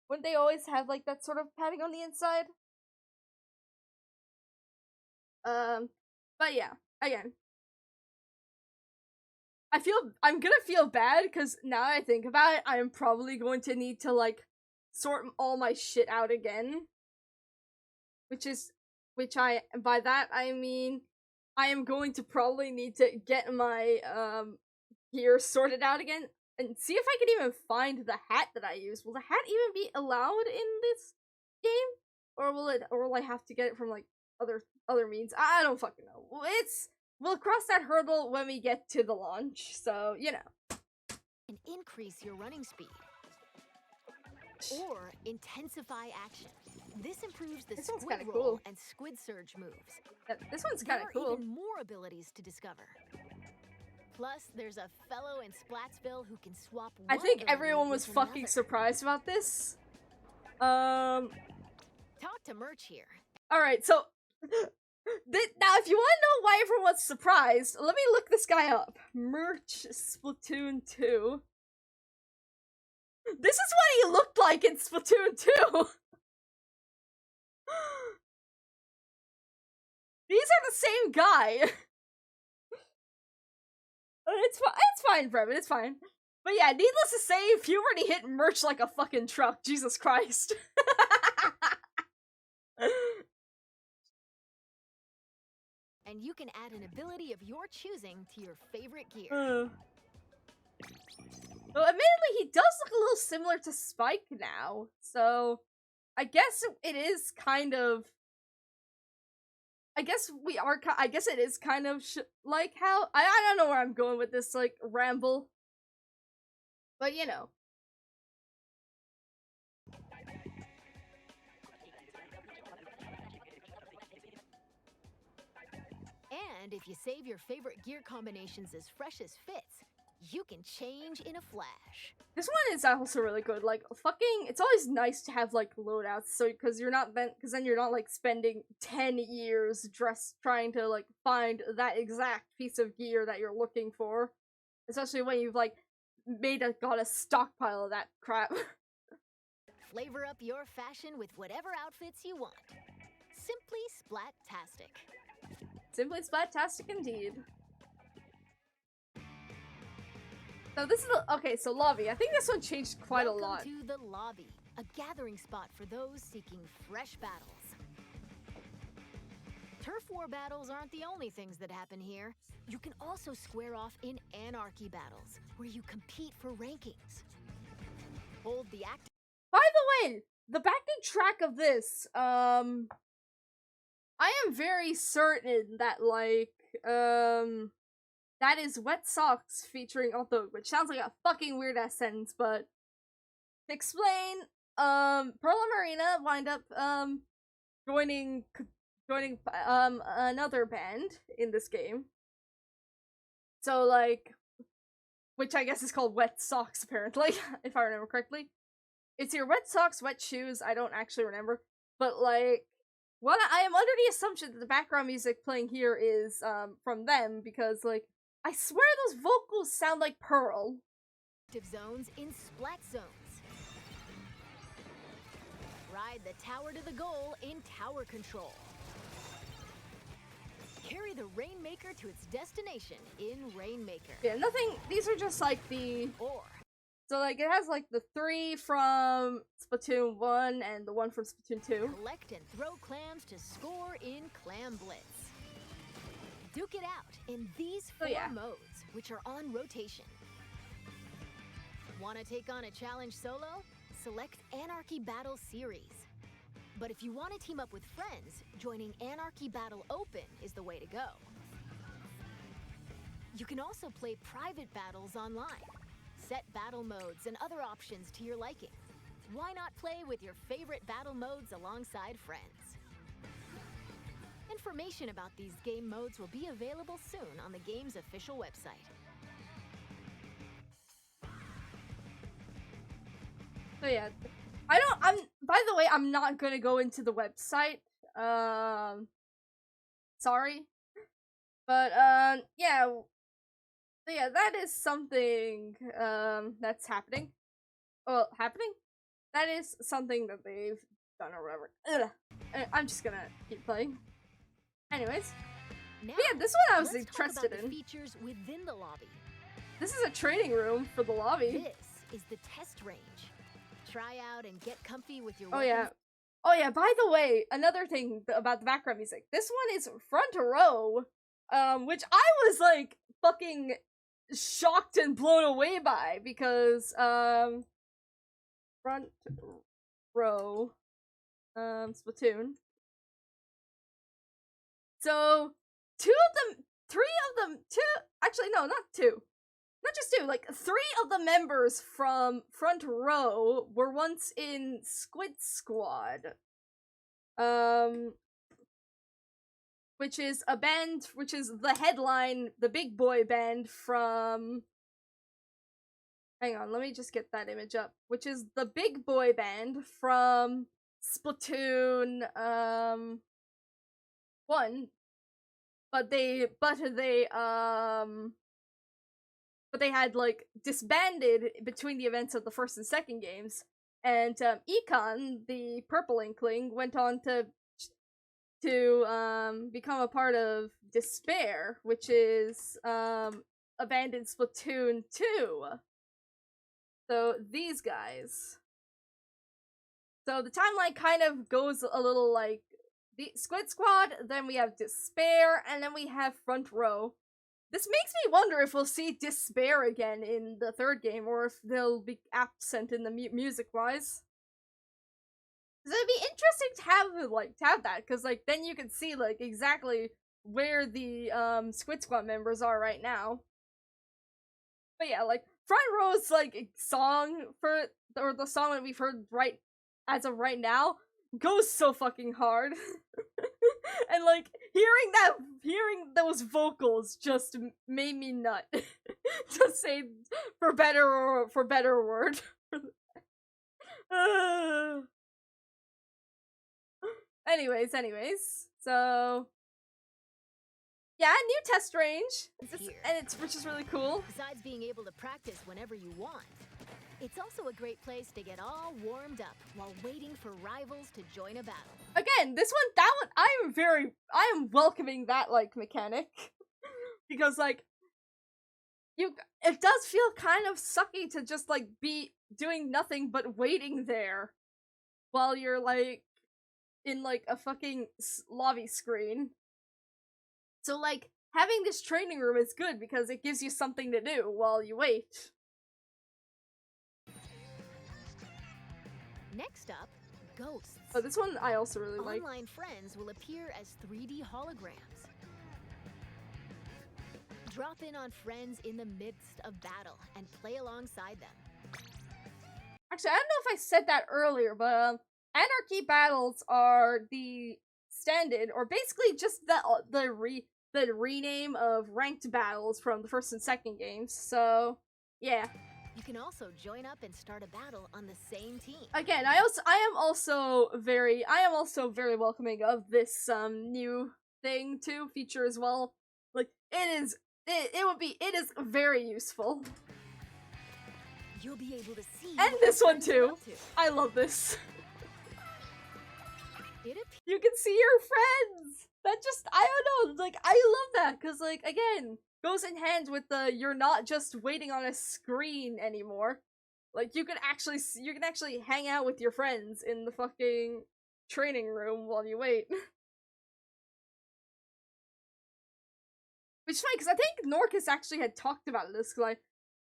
Wouldn't they always have, like, that sort of padding on the inside? But yeah, again. I'm gonna feel bad, because now I think about it, I'm probably going to need to, like, sort all my shit out again. By that, I mean, I am going to probably need to get my, gear sorted out again, and see if I can even find the hat that I use. Will the hat even be allowed in this game? Or will I have to get it from, like, other means? I don't fucking know. We'll cross that hurdle when we get to the launch, so, you know. And increase your running speed. Or intensify action. This improves the squid roll and squid surge moves. This one's kind of cool. There are even more abilities to discover. Plus, there's a fellow in Splatsville who can swap. I think everyone was fucking surprised about this. Talk to Merch here. Alright, so now if you want to know why everyone was surprised, let me look this guy up. Merch Splatoon 2. This is what he looked like in Splatoon 2! These are the same guy! It's fine, Brevin, it's fine. But yeah, needless to say, puberty hit Merch like a fucking truck, Jesus Christ. And you can add an ability of your choosing to your favorite gear. Well, admittedly, he does look a little similar to Spike now, so I guess it is kind of. I guess it is kind of like how I don't know where I'm going with this, like, ramble, but you know. And if you save your favorite gear combinations as fresh as fits, you can change in a flash. This one is also really good. Like, fucking, it's always nice to have, like, loadouts, so because then you're not like spending 10 years trying to, like, find that exact piece of gear that you're looking for, especially when you've, like, got a stockpile of that crap. Flavor up your fashion with whatever outfits you want. Simply Splat-tastic. Simply Splat-tastic indeed. So this is so lobby. I think this one changed quite a lot. Welcome to the lobby, a gathering spot for those seeking fresh battles. Turf war battles aren't the only things that happen here. You can also square off in anarchy battles, where you compete for rankings. Hold the act. By the way, the backing track of this, I am very certain that, like, that is Wet Socks featuring Otho, which sounds like a fucking weird ass sentence, but to explain, Pearl and Marina wind up, joining another band in this game. So, like, which I guess is called Wet Socks, apparently, if I remember correctly. It's your Wet Socks, Wet Shoes, I don't actually remember, but, like, I am under the assumption that the background music playing here is, from them, because, like, I swear those vocals sound like Pearl. Zones in Splat Zones. Ride the tower to the goal in Tower Control. Carry the Rainmaker to its destination in Rainmaker. Yeah, nothing, these are just like the... Or So, like, it has, like, the 3 from Splatoon 1 and the 1 from Splatoon 2. Collect and throw clams to score in Clam Blitz. Duke it out in these 4 modes, which are on rotation. Want to take on a challenge solo? Select Anarchy Battle Series. But if you want to team up with friends, joining Anarchy Battle Open is the way to go. You can also play private battles online. Set battle modes and other options to your liking. Why not play with your favorite battle modes alongside friends? Information about these game modes will be available soon on the game's official website. So yeah, by the way, I'm not gonna go into the website. Sorry. But, yeah. So yeah, that is something, that's happening. Well, happening? That is something that they've done or whatever. Ugh. I'm just gonna keep playing. Anyways. Now, yeah, this one I was interested in. Features within the lobby. This is a training room for the lobby. This is the test range. Try out and get comfy with your weapons. Oh yeah, by the way, another thing about the background music. This one is front row, which I was like fucking shocked and blown away by because front row Splatoon. So actually no, not two. Not just 2, like 3 of the members from Front Row were once in Squid Squad. Which is a band, which is the headline, the big boy band from... Hang on, let me just get that image up. Which is the big boy band from Splatoon, 1. But they had, like, disbanded between the events of the first and second games. And, Econ, the purple inkling, went on to become a part of Despair, which is, abandoned Splatoon 2. So, these guys. So, the timeline kind of goes a little like the Squid Squad, then we have Despair, and then we have Front Row. This makes me wonder if we'll see Despair again in the 3rd game, or if they'll be absent in the music-wise. Cause it'd be interesting to have that, cause like then you can see like exactly where the Squid Squad members are right now. But yeah, like Front Row's like song or the song that we've heard as of right now goes so fucking hard. And like hearing those vocals just made me nut. To say for better word. Anyways, so yeah, new test range, which is really cool. Besides being able to practice whenever you want, it's also a great place to get all warmed up while waiting for rivals to join a battle. Again, that one, I am welcoming that, like, mechanic. Because, like, it does feel kind of sucky to just, like, be doing nothing but waiting there while you're, like, in, like, a fucking lobby screen. So, like, having this training room is good because it gives you something to do while you wait. Next up, ghosts. Oh, this one I also really like. Online friends will appear as 3D holograms. Drop in on friends in the midst of battle and play alongside them. Actually, I don't know if I said that earlier, but Anarchy battles are the stand-in, or basically just the rename of ranked battles from the first and second games. So, yeah. You can also join up and start a battle on the same team. Again, I am also very welcoming of this new thing too, feature as well. Like it is very useful. You'll be able to see. And this one too. I love this. You can see your friends. That just, I don't know, like I love that because like again, goes in hand with the you're not just waiting on a screen anymore. Like, you can actually hang out with your friends in the fucking training room while you wait. Which is funny, because I think Norcus actually had talked about this,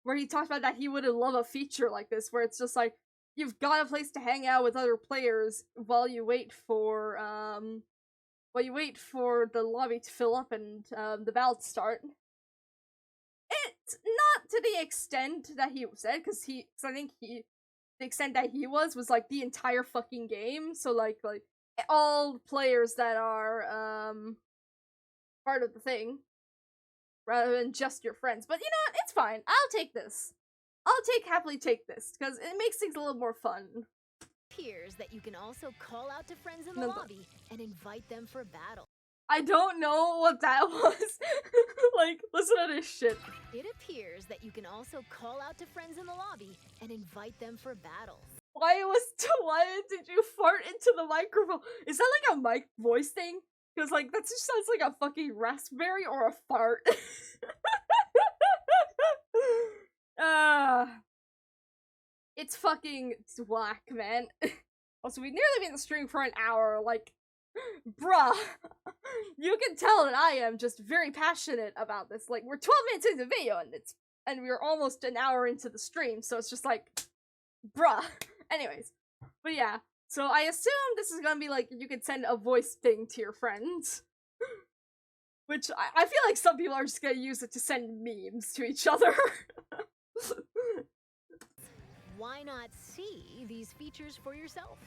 where he talked about that he would love a feature like this, where it's just like, you've got a place to hang out with other players while you wait for the lobby to fill up and the battle to start. It's not to the extent that he said, because I think the extent that he was like the entire fucking game. So like all players that are part of the thing, rather than just your friends. But you know what? It's fine. I'll happily take this because it makes things a little more fun. Appears that you can also call out to friends in the lobby and invite them for battle. I don't know what that was. Like, listen to this shit. It appears that you can also call out to friends in the lobby and invite them for battles. Why did you fart into the microphone? Is that like a mic voice thing? Because like that just sounds like a fucking raspberry or a fart. It's whack, man. Also, we've nearly been in the stream for an hour, like, bruh. You can tell that I am just very passionate about this. Like, we're 12 minutes into the video, and we're almost an hour into the stream, so it's just like, bruh. Anyways, but yeah, so I assume this is gonna be like, you could send a voice thing to your friends. Which, I feel like some people are just gonna use it to send memes to each other. Why not see these features for yourself?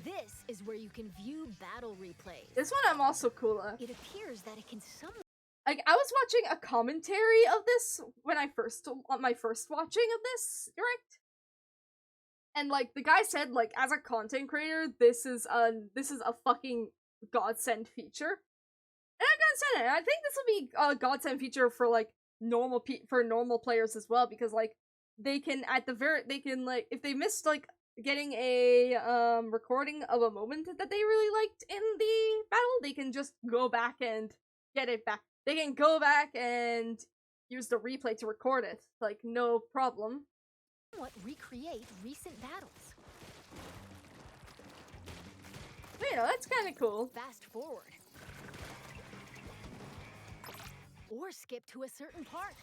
This is where you can view battle replays. This one I'm also cool at. It appears that it can like, I was watching a commentary of this when on my first watching of this Direct. And like, the guy said, like, as a content creator, this is a fucking godsend feature. And I'm gonna say it. I think this will be a godsend feature for like normal players as well, because like they can like, if they missed like getting a recording of a moment that they really liked in the battle, they can just go back and get it back. They can go back and use the replay to record it, like, no problem. What recreate recent battles. You know, that's kind of cool. Fast forward. Or skip to a certain part.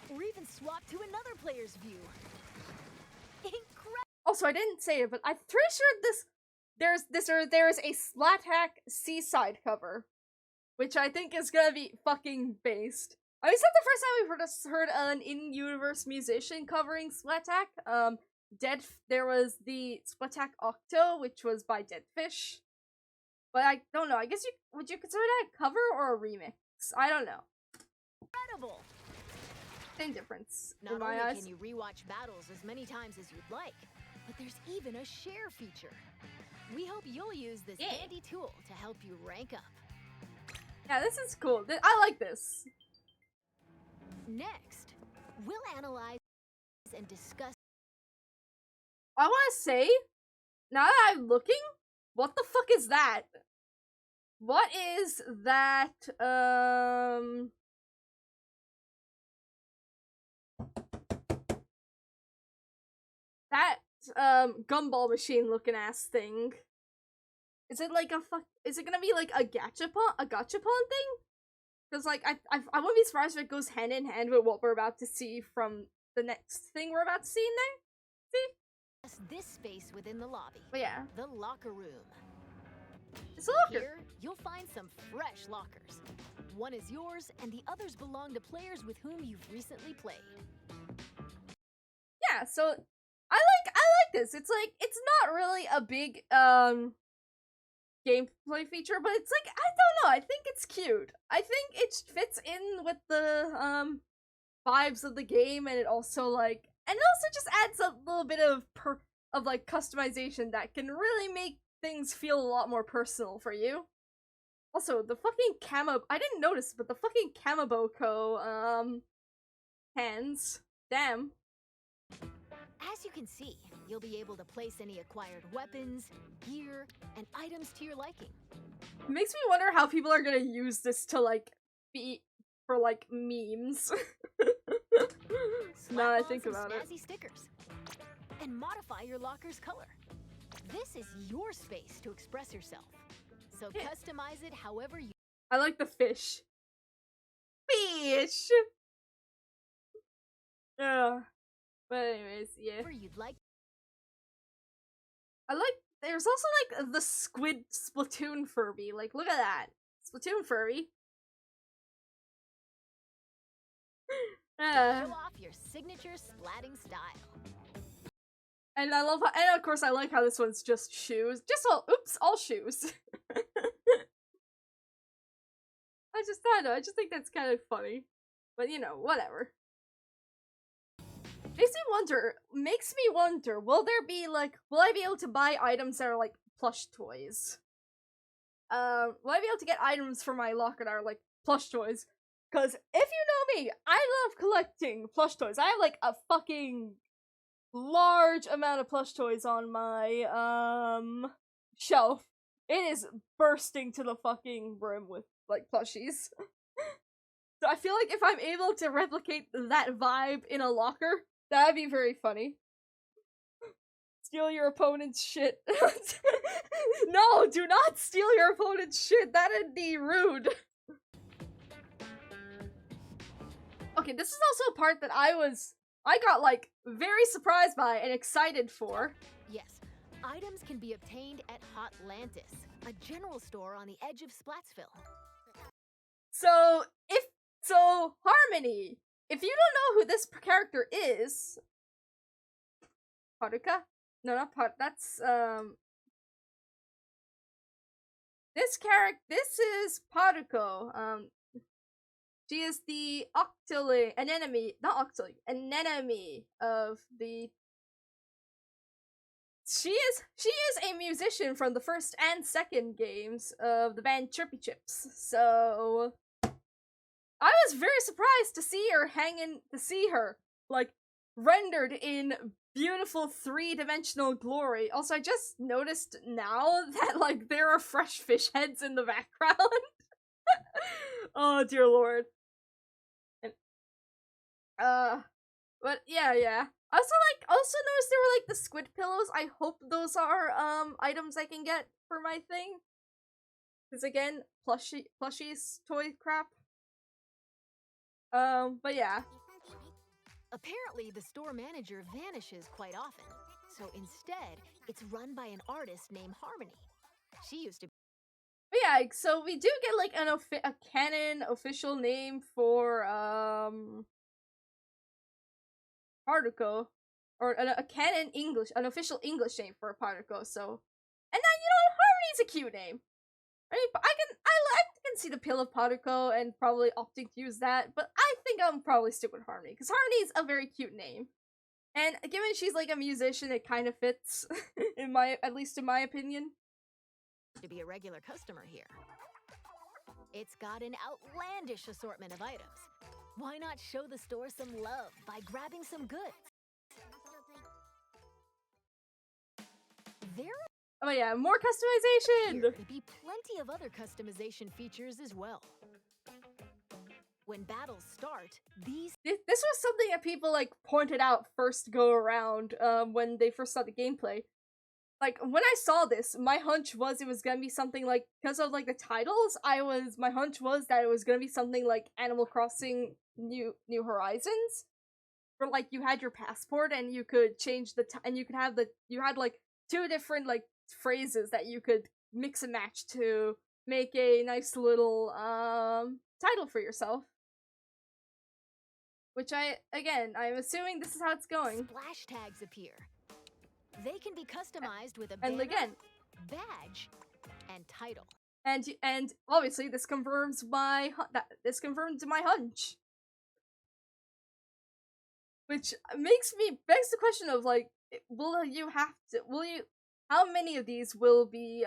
Or even swap to another player's view. Incredible. Also, I didn't say it, but I'm pretty sure there's a Splatoon Seaside cover, which I think is gonna be fucking based. I mean, it's not the first time we've heard an in-universe musician covering Splatoon. There was the Splatoon Octo, which was by Deadfish. But I don't know, I guess would you consider that a cover or a remix? I don't know. Incredible. Same difference Not in my only eyes. can you rewatch battles as many times as you'd like, but there's even a share feature. We hope you'll use this handy tool to help you rank up. Yeah, this is cool. I like this. Next, we'll analyze and discuss. I want to say, now that I'm looking, what the fuck is that? What is that, gumball machine looking ass thing? Is it like is it gonna be like a gachapon thing? Because like, I wouldn't be surprised if it goes hand in hand with what we're about to see from the next thing we're about to see in there. See? This space within the lobby. But yeah. The locker room. It's a locker. Here, you'll find some fresh lockers. One is yours, and the others belong to players with whom you've recently played. Yeah, so I like this. It's like, it's not really a big gameplay feature, but it's like, I don't know, I think it's cute. I think it fits in with the vibes of the game, and it also just adds a little bit of like customization that can really make things feel a lot more personal for you. Also, the fucking I didn't notice, but the fucking Kamaboko hands, damn. As you can see, you'll be able to place any acquired weapons, gear, and items to your liking. It makes me wonder how people are gonna use this to, like, be for, like, memes. Now I think about it. Snazzy stickers. And modify your locker's color. This is your space to express yourself. So customize it however you... I like the fish. Fish! Yeah. But anyways, yeah. You'd like. I like... There's also, like, the squid Splatoon Furby. Like, look at that. Splatoon Furby. Show off your signature splatting style. And I love how, and of course I like how this one's just shoes. Just all shoes. I just think that's kind of funny. But you know, whatever. Makes me wonder, will I be able to buy items that are like plush toys? Will I be able to get items for my locker that are like plush toys? Cause if you know me, I love collecting plush toys. I have like a fucking large amount of plush toys on my shelf. It is bursting to the fucking brim with like plushies. So I feel like if I'm able to replicate that vibe in a locker, that'd be very funny. Steal your opponent's shit. No, do not steal your opponent's shit. That'd be rude. Okay, this is also a part that I got, like, very surprised by and excited for. Yes, items can be obtained at Hotlantis, a general store on the edge of Splatsville. So, Harmony, if you don't know who this character is... Haruka? No, not that's, this is Paruko, she is the an enemy of the... She is a musician from the first and second games of the band Chirpy Chips, so... I was very surprised to see her, like, rendered in beautiful three-dimensional glory. Also, I just noticed now that, like, there are fresh fish heads in the background. Oh, dear lord. And, but yeah. I also noticed there were, like, the squid pillows. I hope those are, items I can get for my thing. Because, again, plushies, toy crap. But yeah. Apparently, the store manager vanishes quite often, so instead, it's run by an artist named Harmony. She used to... But yeah, so we do get, like, a canon official name for, Haruko. Or an official English name for Haruko, so... And then, you know, Harmony's a cute name. I mean, I can see the appeal of Paruko and probably opting to use that, but I think I'm probably stick with Harmony, because Harmony is a very cute name. And given she's like a musician, it kind of fits, at least in my opinion. To be a regular customer here. It's got an outlandish assortment of items. Why not show the store some love by grabbing some goods? Oh yeah, more customization! There'd be plenty of other customization features as well. When battles start, this was something that people, like, pointed out first go around, when they first saw the gameplay. Like, when I saw this, my hunch was it was gonna be something like, because of, like, the titles, my hunch was that it was gonna be something like Animal Crossing New Horizons, where, like, you had your passport and you could change you had, like, two different, like, phrases that you could mix and match to make a nice little, title for yourself. Which I'm assuming this is how it's going. Splash tags appear. They can be customized with a banner, badge, and title. And obviously this confirms my hunch. Which begs the question of, like, how many of these will be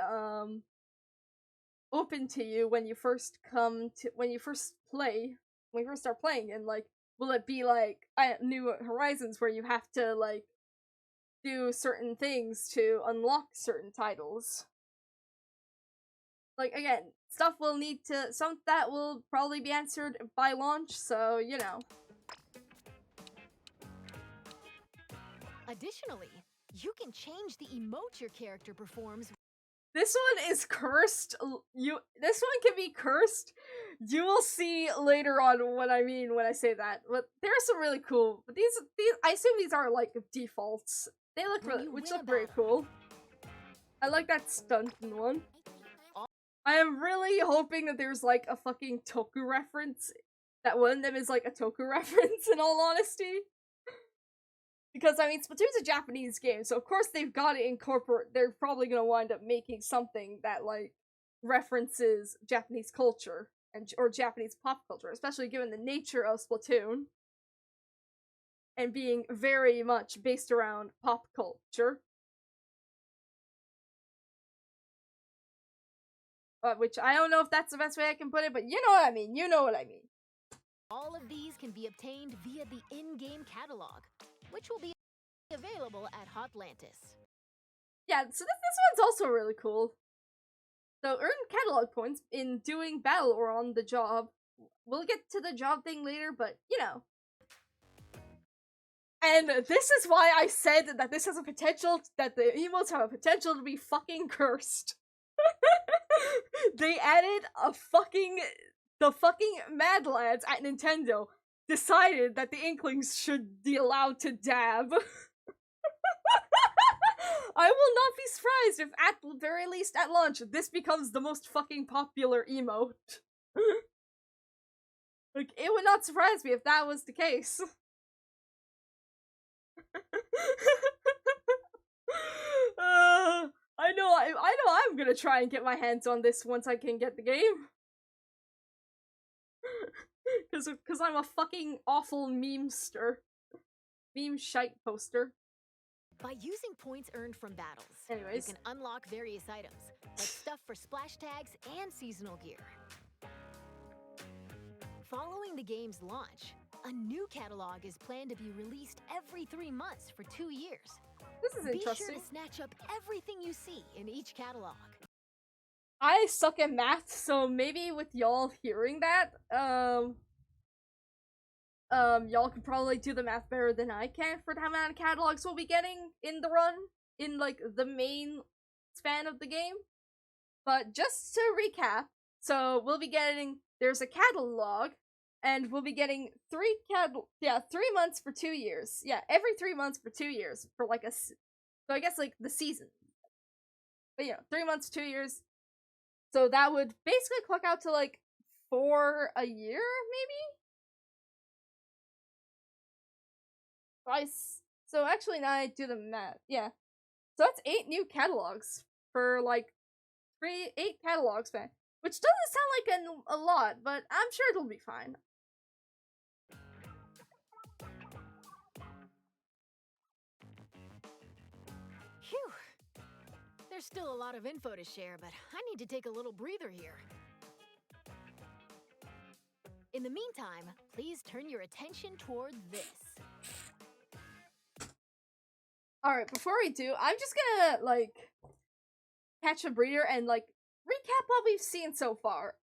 open to you when you first start playing, and, like, will it be like New Horizons where you have to, like, do certain things to unlock certain titles? Like, again, some that will probably be answered by launch, so, you know. Additionally, you can change the emote your character performs. This one is cursed. This one can be cursed. You will see later on what I mean when I say that. But there's some really cool. But these I assume these are like defaults. They look really, which look very cool. I like that stunt one. I am really hoping that there's like a fucking Toku reference. That one of them is like a Toku reference, in all honesty. Because, I mean, Splatoon's a Japanese game, so of course they've got to incorporate, they're probably gonna wind up making something that, like, references Japanese culture, or Japanese pop culture, especially given the nature of Splatoon. And being very much based around pop culture. Which, I don't know if that's the best way I can put it, but you know what I mean, you know what I mean. All of these can be obtained via the in-game catalog, which will be available at Hotlantis. Yeah, so this one's also really cool. So earn catalog points in doing battle or on the job. We'll get to the job thing later, but you know. And this is why I said that this has a potential, that the emotes have a potential to be fucking cursed. They added the fucking Mad Lads at Nintendo decided that the Inklings should be allowed to dab. I will not be surprised if, at the very least at launch, this becomes the most fucking popular emote. Like, it would not surprise me if that was the case. I know I'm gonna try and get my hands on this once I can get the game. Cause I'm a fucking awful memester. Meme shite poster. By using points earned from battles, anyways, you can unlock various items, like stuff for splash tags and seasonal gear. Following the game's launch, a new catalog is planned to be released every 3 months for 2 years. This is interesting. Be sure to snatch up everything you see in each catalog. I suck at math, so maybe with y'all hearing that, y'all can probably do the math better than I can for the amount of catalogs we'll be getting in the run, in, like, the main span of the game. But just to recap, so we'll be getting, there's a catalog, and we'll be getting 3 months for 2 years. Yeah, every 3 months for 2 years, for, like, so I guess, like, the season. But, yeah, 3 months, 2 years. So that would basically clock out to, like, 4 a year, maybe? So actually, now I do the math. Yeah. So that's 8 new catalogs for, like, 8 catalogs, man. Which doesn't sound like a lot, but I'm sure it'll be fine. Phew. There's still a lot of info to share, but I need to take a little breather here. In the meantime, please turn your attention toward this. Alright, before we do, I'm just gonna, like, catch a breather and, like, recap what we've seen so far.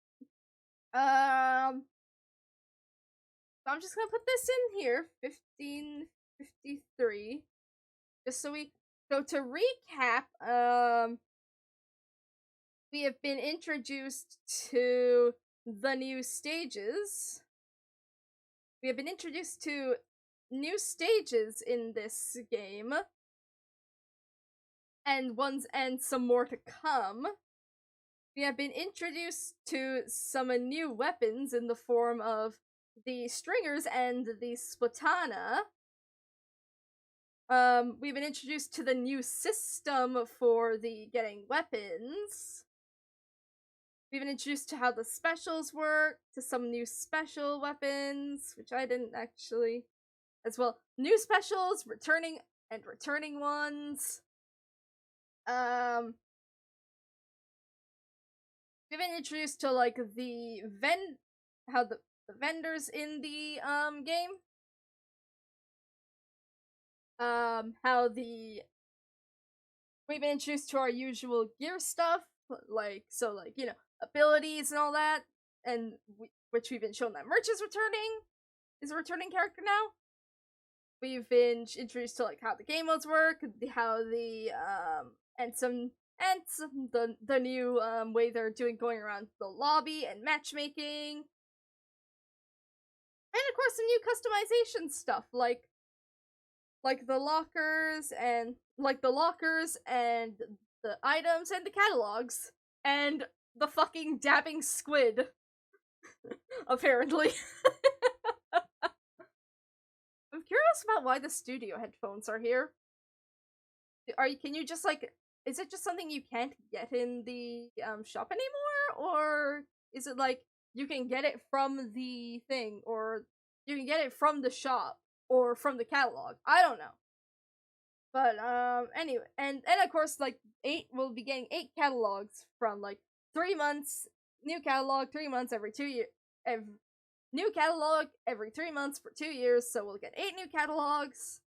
So I'm just gonna put this in here, 1553. Just so to recap, we have been introduced to the new stages. We have been introduced to new stages in this game. And some more to come. We have been introduced to some new weapons in the form of the stringers and the splatana. We've been introduced to the new system for the getting weapons. We've been introduced to how the specials work, to some new special weapons, which I didn't actually, as well. New specials, returning ones. We've been introduced to, like, how the vendors in the game. We've been introduced to our usual gear stuff, like, so, like, you know, abilities and all that, and which we've been shown that Merch is a returning character now. we've been introduced to like how the game modes work, how the the new way they're going around the lobby and matchmaking. And of course some new customization stuff like the lockers and the items and the catalogs and the fucking dabbing squid. Apparently. I'm curious about why the studio headphones are here. Can you just like, is it just something you can't get in the shop anymore, or is it like you can get it from the thing, or you can get it from the shop or from the catalog? I don't know. But anyway, and of course like we'll be getting 8 catalogs from like 3 months, new catalog 3 months every 2 years. New catalog every 3 months for 2 years, so we'll get 8 new catalogs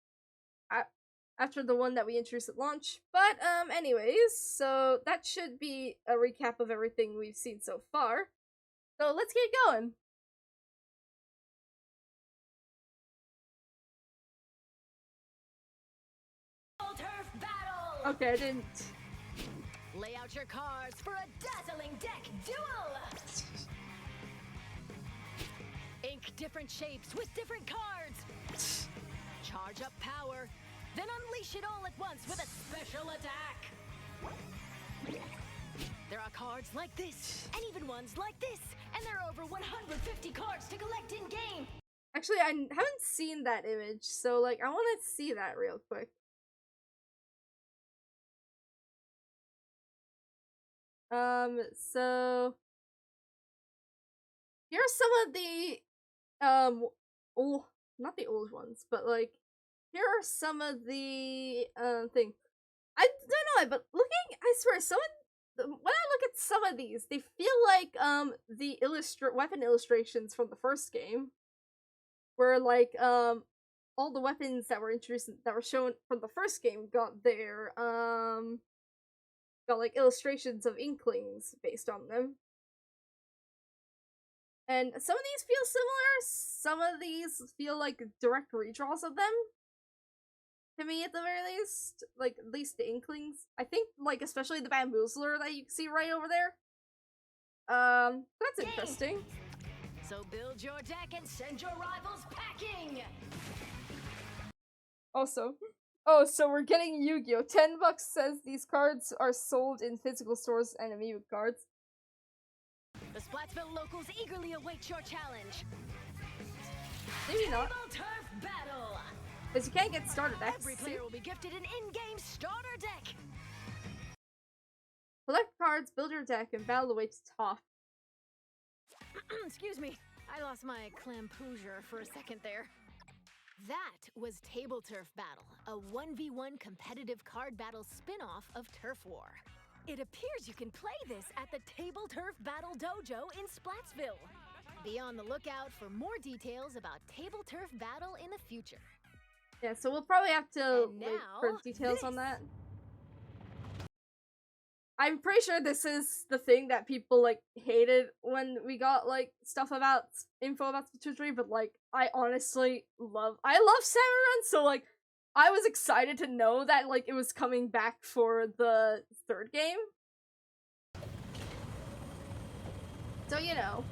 after the one that we introduced at launch. But anyways, so that should be a recap of everything we've seen so far. So let's get going. Turf battle. Okay, I didn't. Lay out your cards for a dazzling deck duel. Ink different shapes with different cards. Charge up power, then unleash it all at once with a special attack. There are cards like this, and even ones like this, and there are over 150 cards to collect in-game. Actually, I haven't seen that image, so like I want to see that real quick. So here are some of the not the old ones, but like here are some of the things. I don't know, but I swear when I look at some of these, they feel like the weapon illustrations from the first game, where like all the weapons that were introduced that were shown from the first game got their got like illustrations of Inklings based on them. And some of these feel similar, some of these feel like direct redraws of them. To me, at the very least. Like, at least the Inklings. I think, like, especially the Bamboozler that you can see right over there. That's interesting. So build your deck and send your rivals packing! Also, so we're getting Yu-Gi-Oh! $10 says these cards are sold in physical stores and amiibo cards. The Splatsville locals eagerly await your challenge. Maybe not. Turf battle. Because you can't get starter decks. Every player will be gifted an in-game starter deck. Collect cards, build your deck, and battle the way to top. Excuse me, I lost my clampoosier for a second there. That was Table Turf Battle, a 1v1 competitive card battle spin-off of Turf War. It appears you can play this at the Table Turf Battle Dojo in Splatsville. Be on the lookout for more details about Table Turf Battle in the future. Yeah, so we'll probably have to wait for details on that. I'm pretty sure this is the thing that people, like, hated when we got, like, info about Splatoon 3, but, like, I honestly love Salmon Run, so, like, I was excited to know that, like, it was coming back for the third game. So, you know.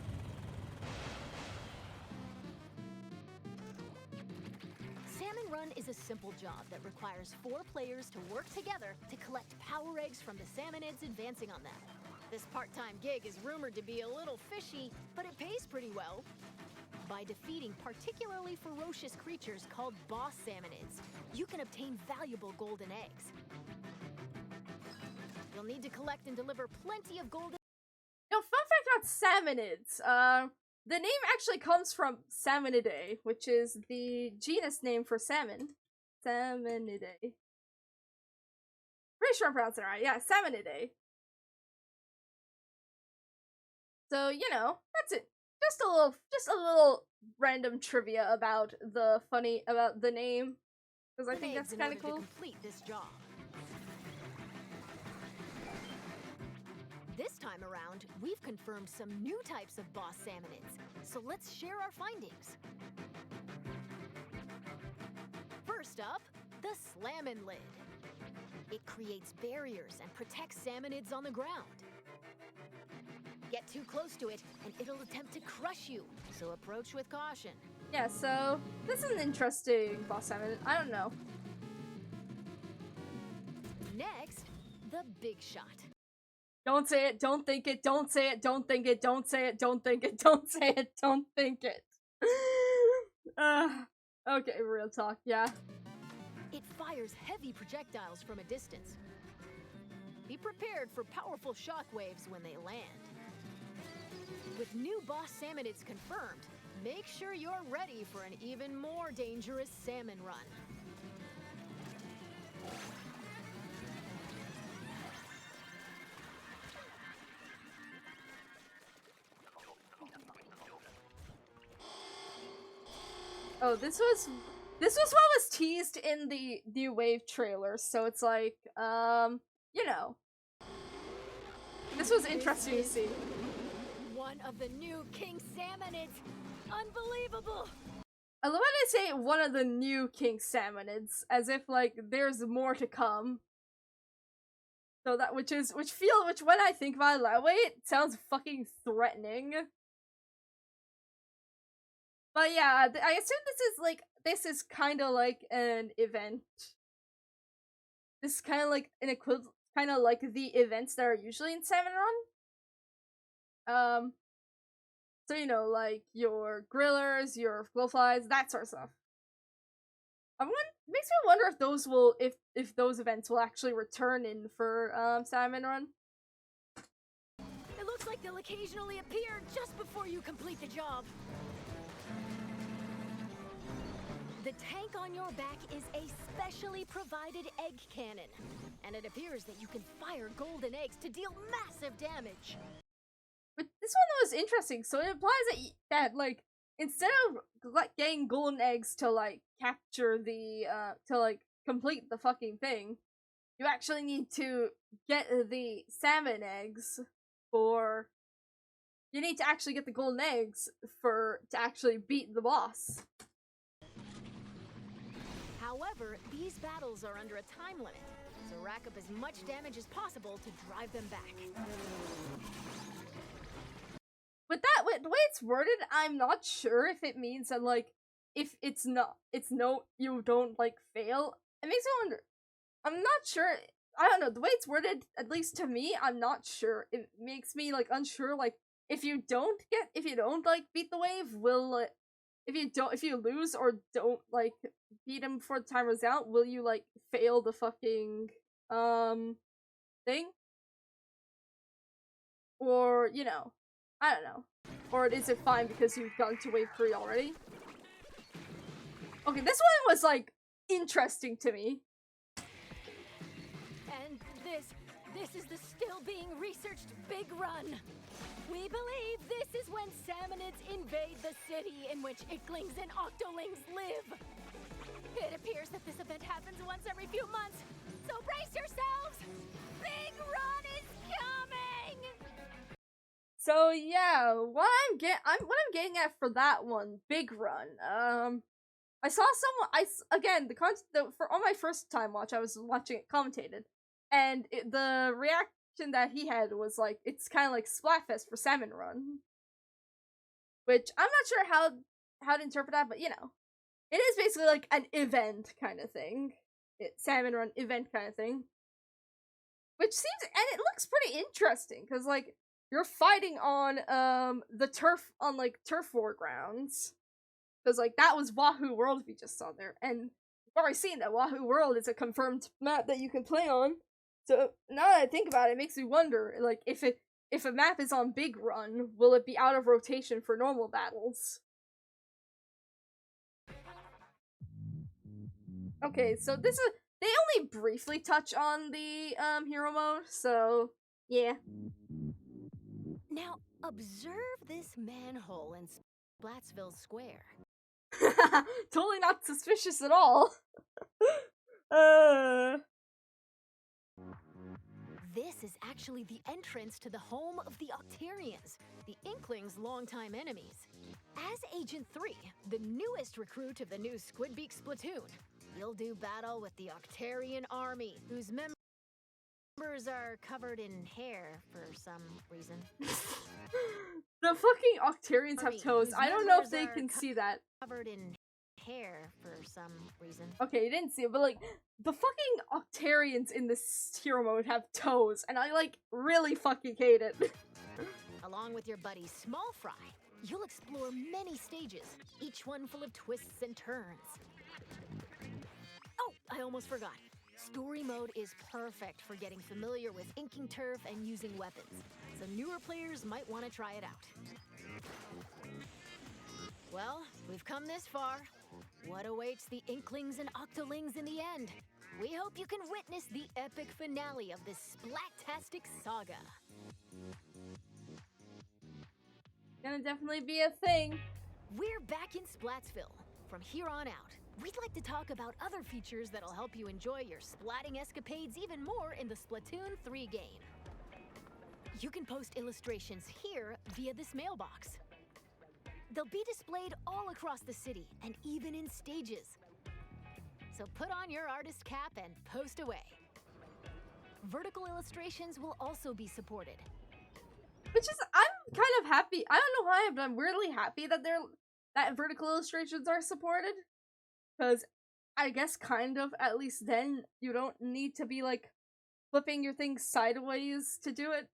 Salmon Run is a simple job that requires 4 players to work together to collect power eggs from the salmonids advancing on them. This part-time gig is rumored to be a little fishy, but it pays pretty well. By defeating particularly ferocious creatures called boss salmonids, you can obtain valuable golden eggs. You'll need to collect and deliver plenty of golden... Fun fact about salmonids. The name actually comes from Salmonidae, which is the genus name for salmon. Salmonidae. Pretty sure I'm pronouncing it right. Yeah, Salmonidae. So, you know, that's it. Just a little random trivia about the name, because I think that's kind of cool. Complete this job. This time around, we've confirmed some new types of boss salmonids, so let's share our findings. up, the Slammin' Lid. It creates barriers and protects salmonids on the ground. Get too close to it, and it'll attempt to crush you, so approach with caution. Yeah, so this is an interesting boss salmon. I don't know. Next, the Big Shot. Don't say it, don't think it, don't say it, don't think it, don't say it, don't think it, don't say it, don't think it. Okay, real talk, yeah. It fires heavy projectiles from a distance. Be prepared for powerful shockwaves when they land. With new boss salmonids confirmed, make sure you're ready for an even more dangerous salmon run. Oh, this was what was teased in the new Wave trailer, so it's like, you know. This was interesting to see. One of the new King Salmonids! Unbelievable! I love how they say one of the new King Salmonids, as if like there's more to come. So that which when I think about it that way, it sounds fucking threatening. But yeah, I assume this is kind of like an event. This is kind of like an equivalent, kind of like the events that are usually in Salmon Run. So you know, like your grillers, your glowflies, that sort of stuff. Makes me wonder if those will, if those events will actually return in for Salmon Run. It looks like they'll occasionally appear just before you complete the job. The tank on your back is a specially provided egg cannon, and it appears that you can fire golden eggs to deal massive damage. But this one was interesting, so it implies that like, instead of like getting golden eggs to like capture the to like complete the fucking thing, you actually need to get the salmon eggs for. You need to actually get the golden eggs to actually beat the boss. However, these battles are under a time limit, so rack up as much damage as possible to drive them back. With the way it's worded, I'm not sure if it means that, like, if you don't, like, fail. It makes me wonder. I'm not sure. I don't know. The way it's worded, at least to me, I'm not sure. It makes me, like, unsure, like, if you don't, like, beat the wave, if you lose or don't, like, beat him before the time runs out, will you, like, fail the fucking, thing? Or, you know, I don't know. Or is it fine because you've gotten to wave 3 already? Okay, this one was, like, interesting to me. And this is the still being researched Big Run. We believe this is when salmonids invade the city in which icklings and octolings live. It appears that this event happens once every few months, so brace yourselves! Big Run is coming! So yeah, what I'm getting at for that one, Big Run. I saw someone. For on my first time watch, I was watching it commentated, and the reaction that he had was like, it's kind of like Splatfest for Salmon Run, which I'm not sure how to interpret that, but you know, it is basically like an event kind of thing. Salmon Run event kind of thing, which seems, and it looks pretty interesting because like you're fighting on the turf on like turf war grounds. Because, like, that was Wahoo World we just saw there. And we've already seen that Wahoo World is a confirmed map that you can play on. So, now that I think about it, it makes me wonder, like, if a map is on Big Run, will it be out of rotation for normal battles? Okay, so they only briefly touch on the, hero mode, so, yeah. Now, observe this manhole in Splatsville Square. Totally not suspicious at all. This is actually the entrance to the home of the Octarians, the Inklings' longtime enemies. As Agent 3, the newest recruit of the new Squidbeak Splatoon, you'll do battle with the Octarian army, whose members are covered in hair for some reason. The fucking Octarians have toes. I don't know if they can see that. Covered in hair for some reason. Okay, you didn't see it, but like, the fucking Octarians in this hero mode have toes, and I like really fucking hate it. Along with your buddy Small Fry, you'll explore many stages, each one full of twists and turns. Oh, I almost forgot. Story mode is perfect for getting familiar with inking turf and using weapons, so newer players might want to try it out. Well, we've come this far. What awaits the Inklings and Octolings in the end? We hope you can witness the epic finale of this Splat-tastic saga. Gonna definitely be a thing. We're back in Splatsville. From here on out, we'd like to talk about other features that'll help you enjoy your splatting escapades even more in the Splatoon 3 game. You can post illustrations here via this mailbox. They'll be displayed all across the city and even in stages. So put on your artist cap and post away. Vertical illustrations will also be supported. Which is, I'm kind of happy. I don't know why, but I'm weirdly happy that that vertical illustrations are supported. Because I guess kind of, at least then, you don't need to be like flipping your thing sideways to do it.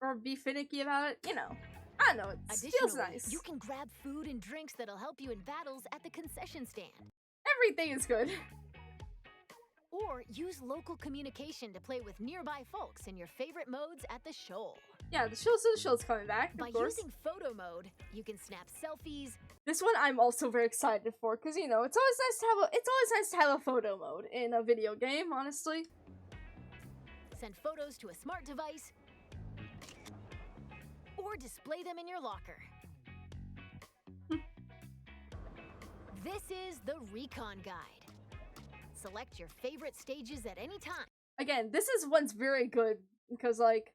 Or be finicky about it, you know. I don't know, it feels nice. You can grab food and drinks that'll help you in battles at the concession stand. Everything is good. Or use local communication to play with nearby folks in your favorite modes at the shoal. Yeah, the show's coming back, of course. By using photo mode, you can snap selfies. This one I'm also very excited for, because you know, it's always nice to have a photo mode in a video game, honestly. Send photos to a smart device, or display them in your locker. This is the Recon Guide. Select your favorite stages at any time. Again, this one's very good, because like,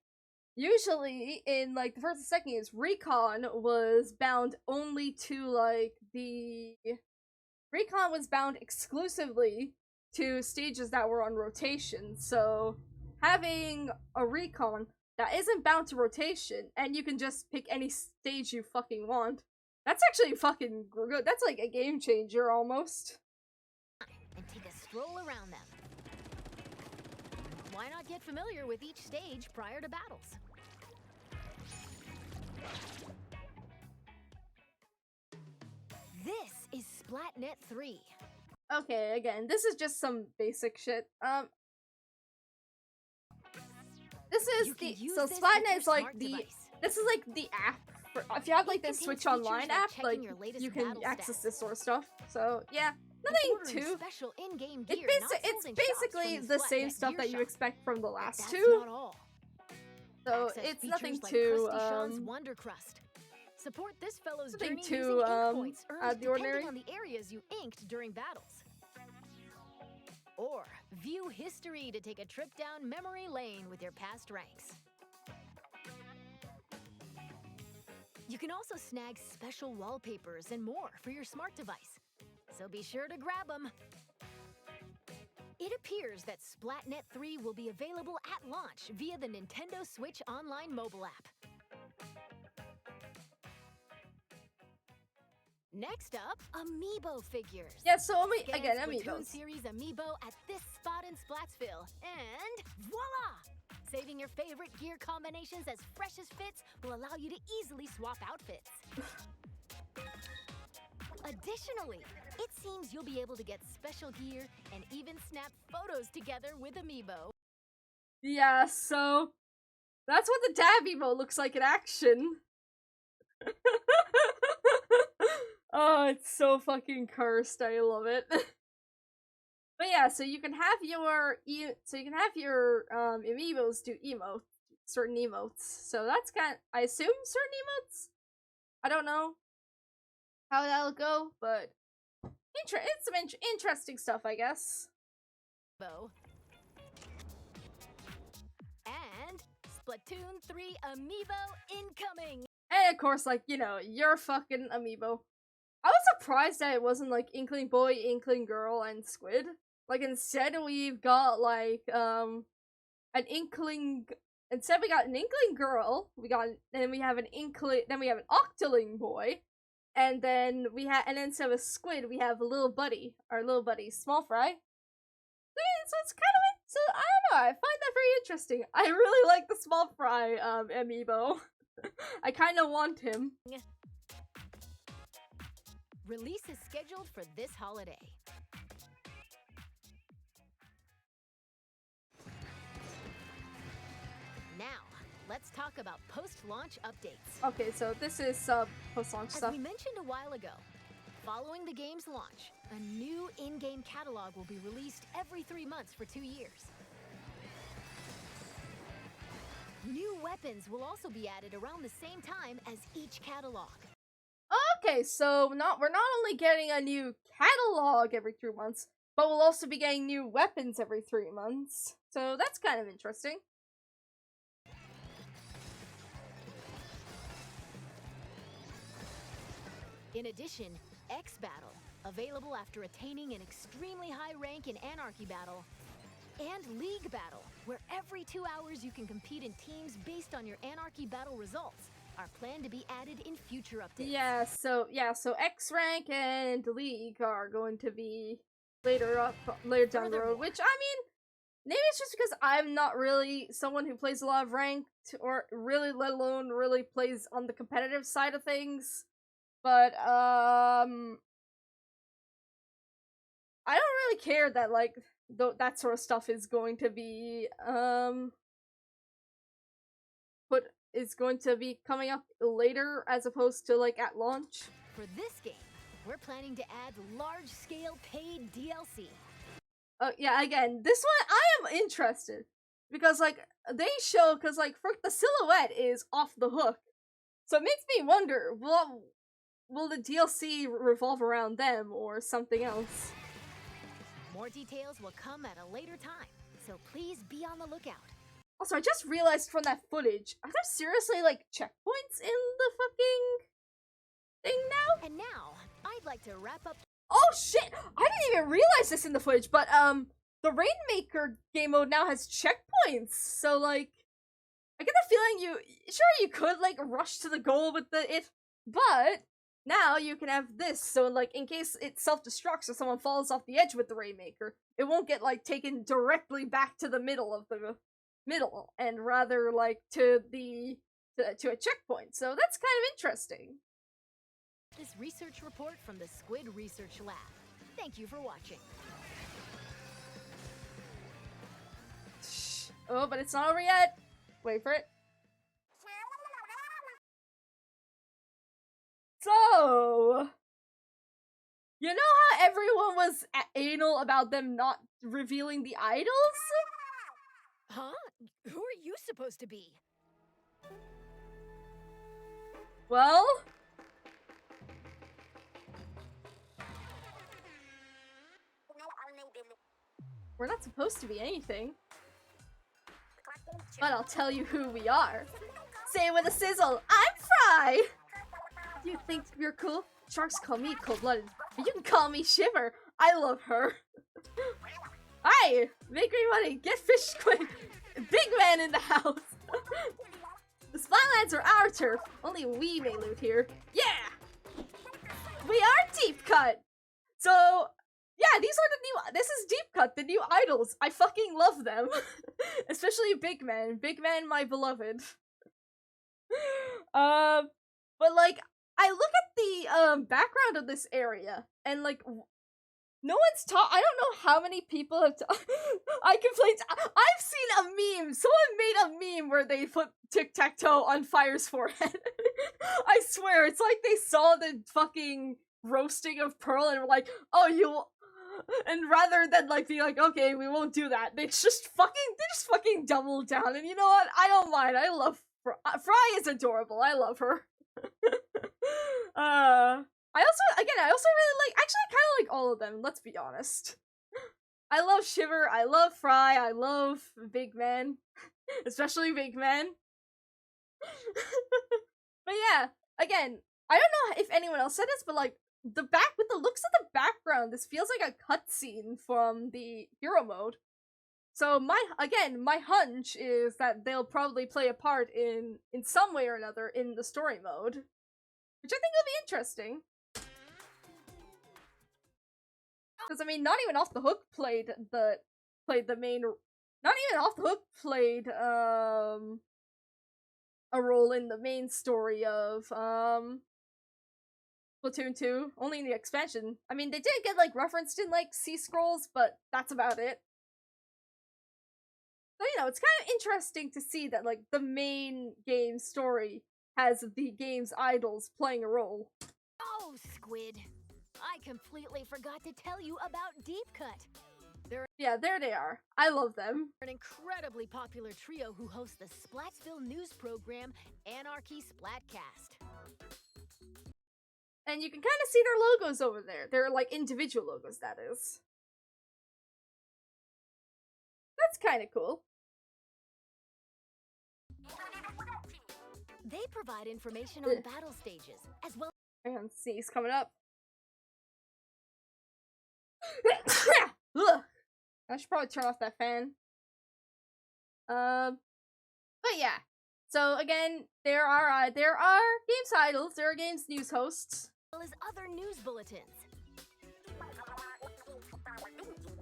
usually in like the first and second games, Recon was bound only to like Recon was bound exclusively to stages that were on rotation, so having a Recon that isn't bound to rotation, and you can just pick any stage you fucking want. That's actually fucking good. That's like a game changer, almost. And take a stroll around them. Why not get familiar with each stage prior to battles? This is Splatnet 3. Okay, again, this is just some basic shit. This is Splatnet is like this is like the app for, if you have like this Switch Online app, like you can access this sort of stuff. So yeah, nothing too. It's basically the same stuff that you expect from the last two. So it's nothing too Support this fellow's nothing journey too using ink points out of the ordinary. on the areas you inked during battles. Or view history to take a trip down memory lane with your past ranks. You can also snag special wallpapers and more for your smart device, so be sure to grab them. It appears that Splatnet 3 will be available at launch via the Nintendo Switch Online mobile app. Next up, Amiibo figures. Yeah, so again, Amiibos. Series Amiibo at this spot in Splatsville, and voila! Saving your favorite gear combinations as fresh as fits will allow you to easily swap outfits. Additionally, it seems you'll be able to get special gear and even snap photos together with Amiibo. Yeah, so that's what the dab emote looks like in action. Oh, it's so fucking cursed. I love it. But yeah, so you can have your Amiibos do certain emotes. So that's I assume certain emotes. I don't know how that'll go, but it's some interesting stuff, I guess. And Splatoon 3 Amiibo incoming. And of course, like, you know, your fucking Amiibo. I was surprised that it wasn't like Inkling Boy, Inkling Girl, and Squid. Like instead we've got like an Inkling. Instead we got an Inkling Girl. We have an Inkling. Then we have an Octoling Boy, and then instead of Squid we have a little buddy. Our little buddy, Small Fry. So it's kind of so I don't know. I find that very interesting. I really like the Small Fry amiibo. I kind of want him. Release is scheduled for this holiday. Now, let's talk about post-launch updates. Okay, so this is post-launch stuff. As we mentioned a while ago, following the game's launch, a new in-game catalog will be released every 3 months for 2 years. New weapons will also be added around the same time as each catalog. Okay, so we're not only getting a new catalog every 3 months, but we'll also be getting new weapons every 3 months. So that's kind of interesting. In addition, X Battle, available after attaining an extremely high rank in Anarchy Battle, and League Battle, where every 2 hours you can compete in teams based on your Anarchy Battle results, are planned to be added in future updates. So X rank and League are going to be later down the road, which I mean, maybe it's just because I'm not really someone who plays a lot of ranked, or really, let alone really plays on the competitive side of things. But I don't really care that like that sort of stuff is going to be coming up later as opposed to like at launch. For this game, we're planning to add large-scale paid DLC. Yeah, again, this one I am interested because like because like the silhouette is off the hook, so it makes me wonder, will the DLC revolve around them or something else? More details will come at a later time, so please be on the lookout. Also, I just realized from that footage, are there seriously like checkpoints in the fucking thing now? And now, I'd like to wrap up. Oh shit! I didn't even realize this in the footage, but the Rainmaker game mode now has checkpoints. So like, I get the feeling you could like rush to the goal with it, but now you can have this. So like, in case it self-destructs or someone falls off the edge with the Rainmaker, it won't get like taken directly back to the middle, and rather like to a checkpoint. So that's kind of interesting. This research report from the Squid Research Lab. Thank you for watching. Oh, but it's not over yet. Wait for it. So, you know how everyone was anal about them not revealing the idols? Huh? Who are you supposed to be? Well, we're not supposed to be anything. But I'll tell you who we are. Say it with a sizzle, I'm Fry! You think you're cool? Sharks call me cold-blooded, but you can call me Shiver. I love her. Hi! Make me money, get fish squid! Big man in the house! The Spylands are our turf. Only we may loot here. Yeah! We are Deep Cut! So, yeah, this is Deep Cut, the new idols. I fucking love them. Especially Big Man. Big Man, my beloved. But like, I look at the background of this area, and like, no one's I don't know how many people have I complained. I've seen a meme. Someone made a meme where they put tic-tac-toe on Fire's forehead. I swear, it's like they saw the fucking roasting of Pearl and were like, oh, and rather than like be like, okay, we won't do that, they just fucking doubled down. And you know what? I don't mind. I love Fry is adorable. I love her. I also really like, actually I kind of like all of them, let's be honest. I love Shiver, I love Fry, I love Big Man. Especially Big Man. But yeah, again, I don't know if anyone else said this, but like, with the looks of the background, this feels like a cutscene from the hero mode. So my hunch is that they'll probably play a part in some way or another in the story mode, which I think will be interesting. Because I mean, Not Even Off the Hook played the main. Not Even Off the Hook played a role in the main story of Splatoon 2, only in the expansion. I mean, they did get like referenced in like Sea Scrolls, but that's about it. So, you know, it's kind of interesting to see that, like, the main game story has the game's idols playing a role. Oh, Squid. I completely forgot to tell you about Deep Cut. Yeah, there they are. I love them. An incredibly popular trio who host the Splatsville news program, Anarchy Splatcast. And you can kind of see their logos over there. They're, like, individual logos, that is. That's kind of cool. They provide information on battle stages, as well. Hang on, see, he's coming up. I should probably turn off that fan. But yeah. So again, there are games idols, there are games news hosts, as well as other news bulletins.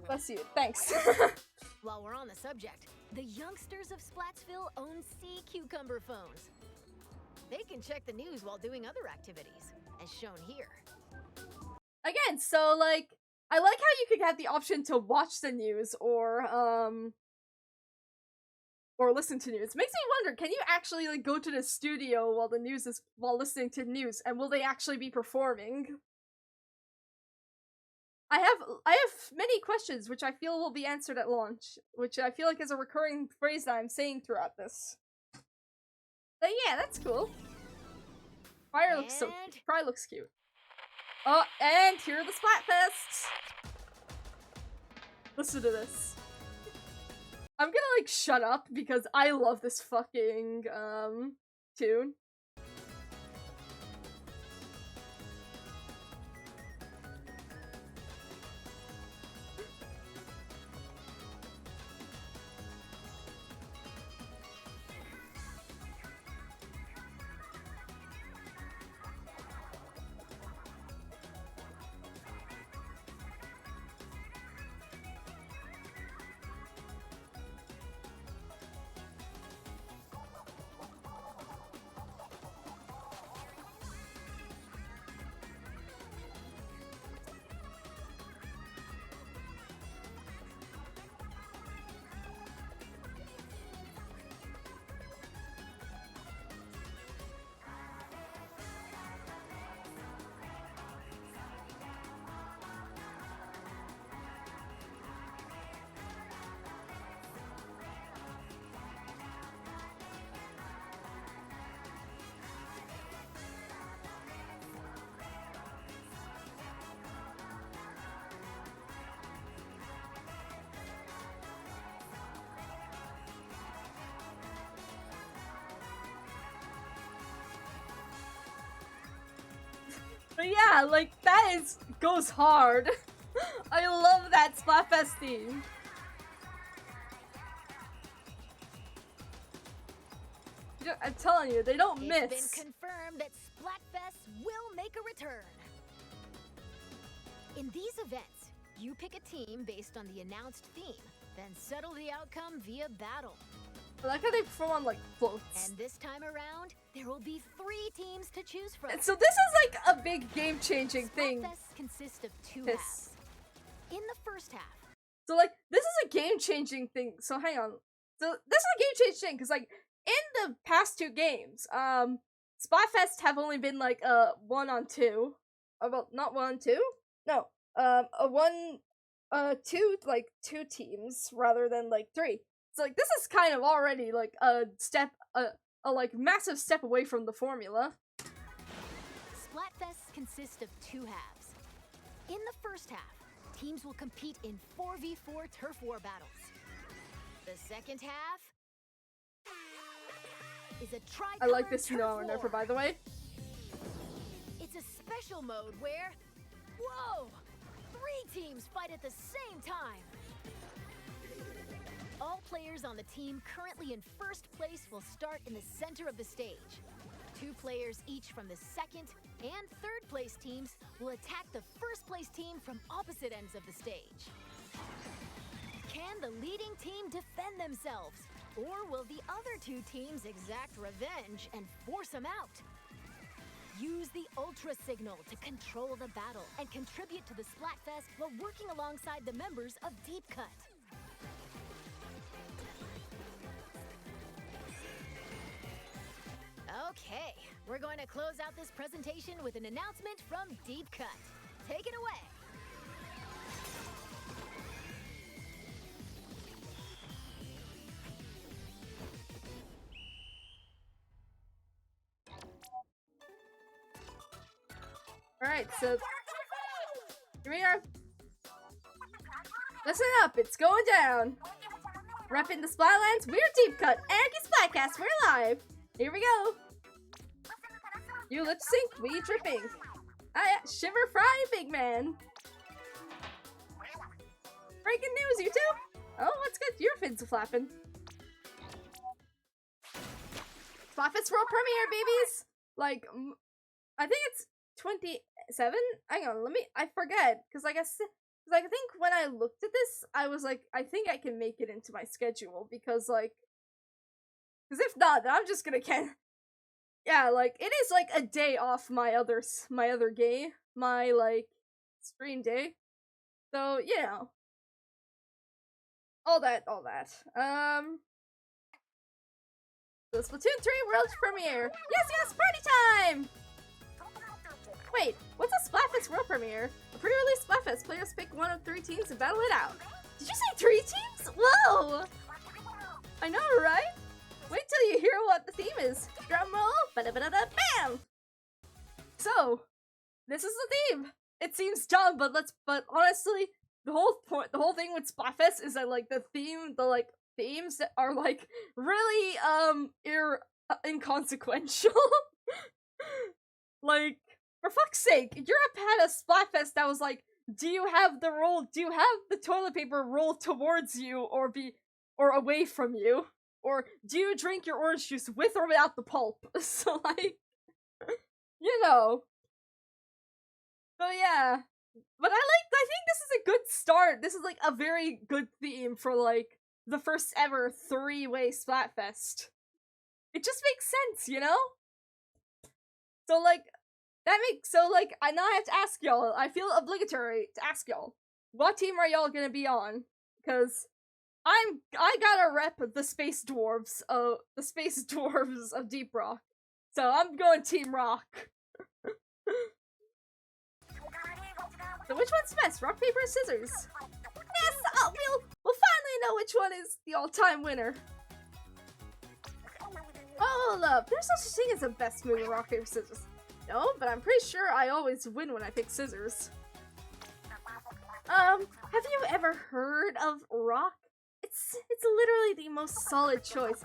Bless you. Thanks. While we're on the subject, the youngsters of Splatsville own sea cucumber phones. They can check the news while doing other activities, as shown here. Again, so like, I like how you could have the option to watch the news or listen to news. Makes me wonder, can you actually like go to the studio while listening to news, and will they actually be performing? I have many questions which I feel will be answered at launch, which I feel like is a recurring phrase that I'm saying throughout this. But yeah, that's cool. Fire looks so cute. Fry looks cute. Oh, and here are the Splatfests! Listen to this. I'm gonna like shut up because I love this fucking tune. But yeah, like, that goes hard. I love that Splatfest theme. I'm telling you, they don't miss. It's been confirmed that Splatfest will make a return. In these events, you pick a team based on the announced theme, then settle the outcome via battle. I like how they perform on, like, floats. And this time around, there will be 3 teams to choose from. And so this is, like, a big game-changing thing. Splatfest consists of 2 halves. In the first half. So, like, this is a game-changing thing. So, hang on. So, this is a game-changing thing, because, like, in the past 2 games, Splatfest have only been, like, 1-on-2. Well, not 1-on-2? No. A 1-2, like, 2 teams, rather than, like, 3. So, like, this is kind of already, like, a step, a like, massive step away from the formula. Splatfests consist of 2 halves. In the first half, teams will compete in 4v4 turf war battles. The second half is a tricolor. I like this Never, by the way. It's a special mode where Whoa! 3 teams fight at the same time! All players on the team currently in first place will start in the center of the stage. 2 players each from the second and third place teams will attack the first place team from opposite ends of the stage. Can the leading team defend themselves? Or will the other 2 teams exact revenge and force them out? Use the Ultra Signal to control the battle and contribute to the Splatfest while working alongside the members of Deep Cut. Okay, we're going to close out this presentation with an announcement from Deep Cut. Take it away. Alright, so here we are. Listen up, it's going down. Repping the Splatlands, we're Deep Cut. Anarchy Splatcast, we're live. Here we go. You lip sync, we dripping. Shiver fry, big man. Breaking news, YouTube. Oh, what's good? Your fins are flapping. Splatfest World Premiere, babies. Like, I think it's 27? Hang on, I forget. Because like I think when I looked at this, I was like, I think I can make it into my schedule. Because if not, then I'm just gonna yeah, like, it is like a day off my other game. My, like, stream day. So, you know. All that. The Splatoon 3 World Premiere. Yes, party time! Wait, what's a Splatfest World Premiere? A pre-release Splatfest. Players pick one of 3 teams and battle it out. Did you say 3 teams? Whoa! I know, right? Wait till you hear what the theme is. Drum roll, ba-da-ba-da-da, bam! So, this is the theme. It seems dumb, but honestly, the whole thing with Splatfest is that like the themes that are like really inconsequential. Like, for fuck's sake, Europe had a Splatfest that was like, do you have the toilet paper roll towards you or away from you? Or do you drink your orange juice with or without the pulp? So like, you know. So yeah. But I think this is a good start. This is like a very good theme for like the first ever 3-way Splatfest. It just makes sense, you know? So like, I now have to ask y'all, I feel obligatory to ask y'all, what team are y'all gonna be on? Because I gotta rep the space dwarves of Deep Rock. So I'm going Team Rock. So which one's best? Rock, paper, or scissors? Yes, we'll finally know which one is the all-time winner. Oh, hold up. There's no such thing as a best move in rock, paper, scissors. No, but I'm pretty sure I always win when I pick scissors. Have you ever heard of rock? It's literally the most solid choice.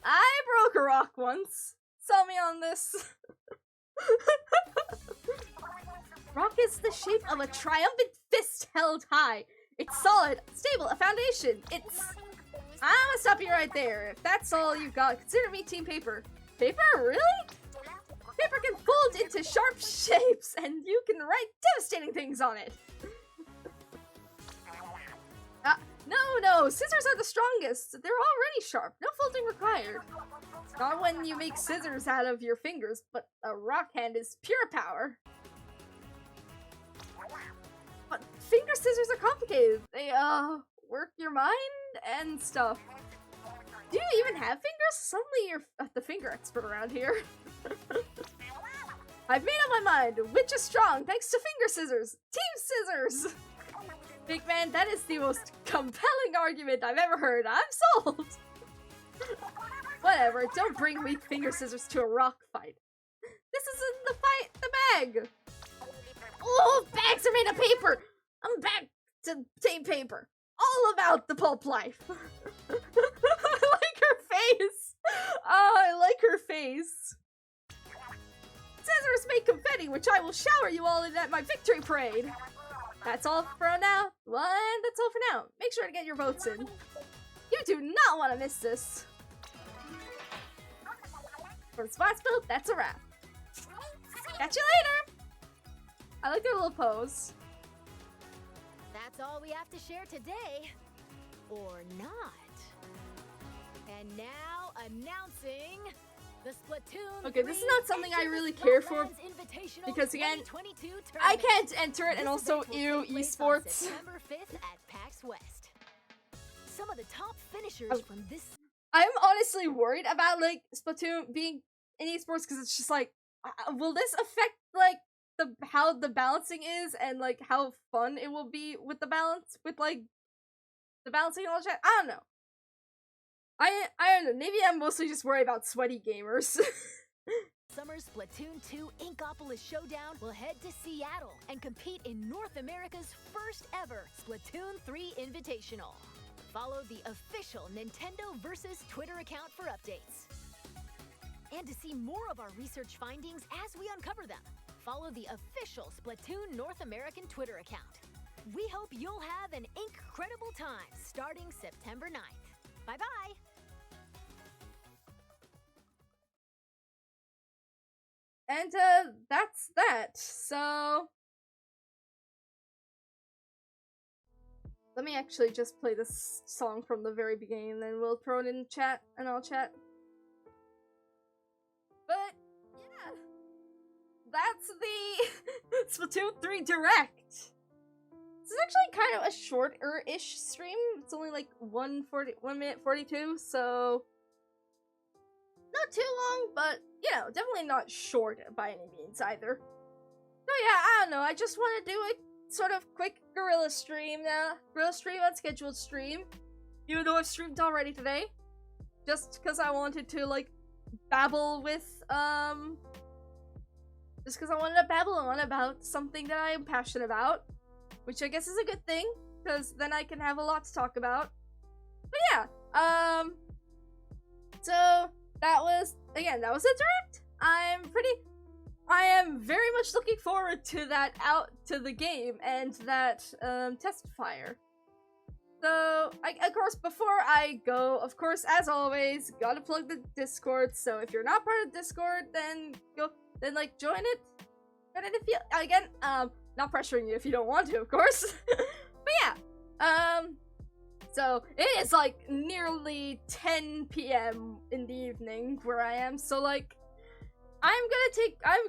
I broke a rock once. Sell me on this. Rock is the shape of a triumphant fist held high. It's solid, stable, a foundation. I'm gonna stop you right there. If that's all you got, consider me Team Paper. Paper? Really? Paper can fold into sharp shapes, and you can write devastating things on it. No, scissors are the strongest. They're already sharp. No folding required. Not when you make scissors out of your fingers, but a rock hand is pure power. But finger scissors are complicated. They, work your mind and stuff. Do you even have fingers? Suddenly you're the finger expert around here. I've made up my mind. Which is strong thanks to finger scissors. Team Scissors! Big man, that is the most compelling argument I've ever heard. I'm sold! Whatever, don't bring weak finger scissors to a rock fight. This isn't the bag! Oh, bags are made of paper! I'm back to Team Paper. All about the pulp life. I like her face! Oh, I like her face. scissors make confetti, which I will shower you all in at my victory parade. That's all for now. That's all for now. Make sure to get your votes in. You do not want to miss this. For the spots built, that's a wrap. Catch you later! I like their little pose. That's all we have to share today. Or not. And now, announcing the Splatoon. Okay, this is not something I really care for because again, I can't enter it, and also ew, esports. September 5th at PAX West. Some of the top finishers from this. I'm honestly worried about like Splatoon being in esports because it's just like, will this affect like how the balancing is and like how fun it will be with the balance with like the balancing and all that? I don't know. I don't know. Maybe I'm mostly just worried about sweaty gamers. Summer's Splatoon 2 Inkopolis Showdown will head to Seattle and compete in North America's first ever Splatoon 3 Invitational. Follow the official Nintendo vs. Twitter account for updates. And to see more of our research findings as we uncover them, follow the official Splatoon North American Twitter account. We hope you'll have an incredible time starting September 9th. Bye-bye! And, that's that. So... let me actually just play this song from the very beginning, and then we'll throw it in chat, and I'll chat. But, yeah. That's the Splatoon 3 Direct! This is actually kind of a shorter-ish stream. It's only like 1 minute 42, so... not too long, but, you know, definitely not short by any means either. So yeah, I don't know, I just want to do a sort of quick guerrilla stream now. Guerrilla stream, unscheduled stream. Even though I've streamed already today. Just because I wanted to, like, babble with, just because I wanted to babble on about something that I am passionate about. Which I guess is a good thing, because then I can have a lot to talk about. But yeah, so that was a direct. I am very much looking forward to the game and that test fire. So, of course, before I go, of course, as always, gotta plug the Discord. So if you're not part of Discord, then like join it. Join it if you not pressuring you if you don't want to, of course. But yeah, so it is like nearly 10 p.m. in the evening where I am, so like, I'm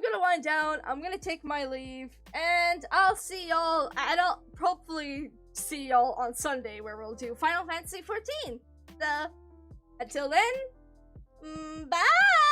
gonna wind down, I'm gonna take my leave, and I'll see y'all, and I'll hopefully see y'all on Sunday where we'll do Final Fantasy XIV. So, until then, bye!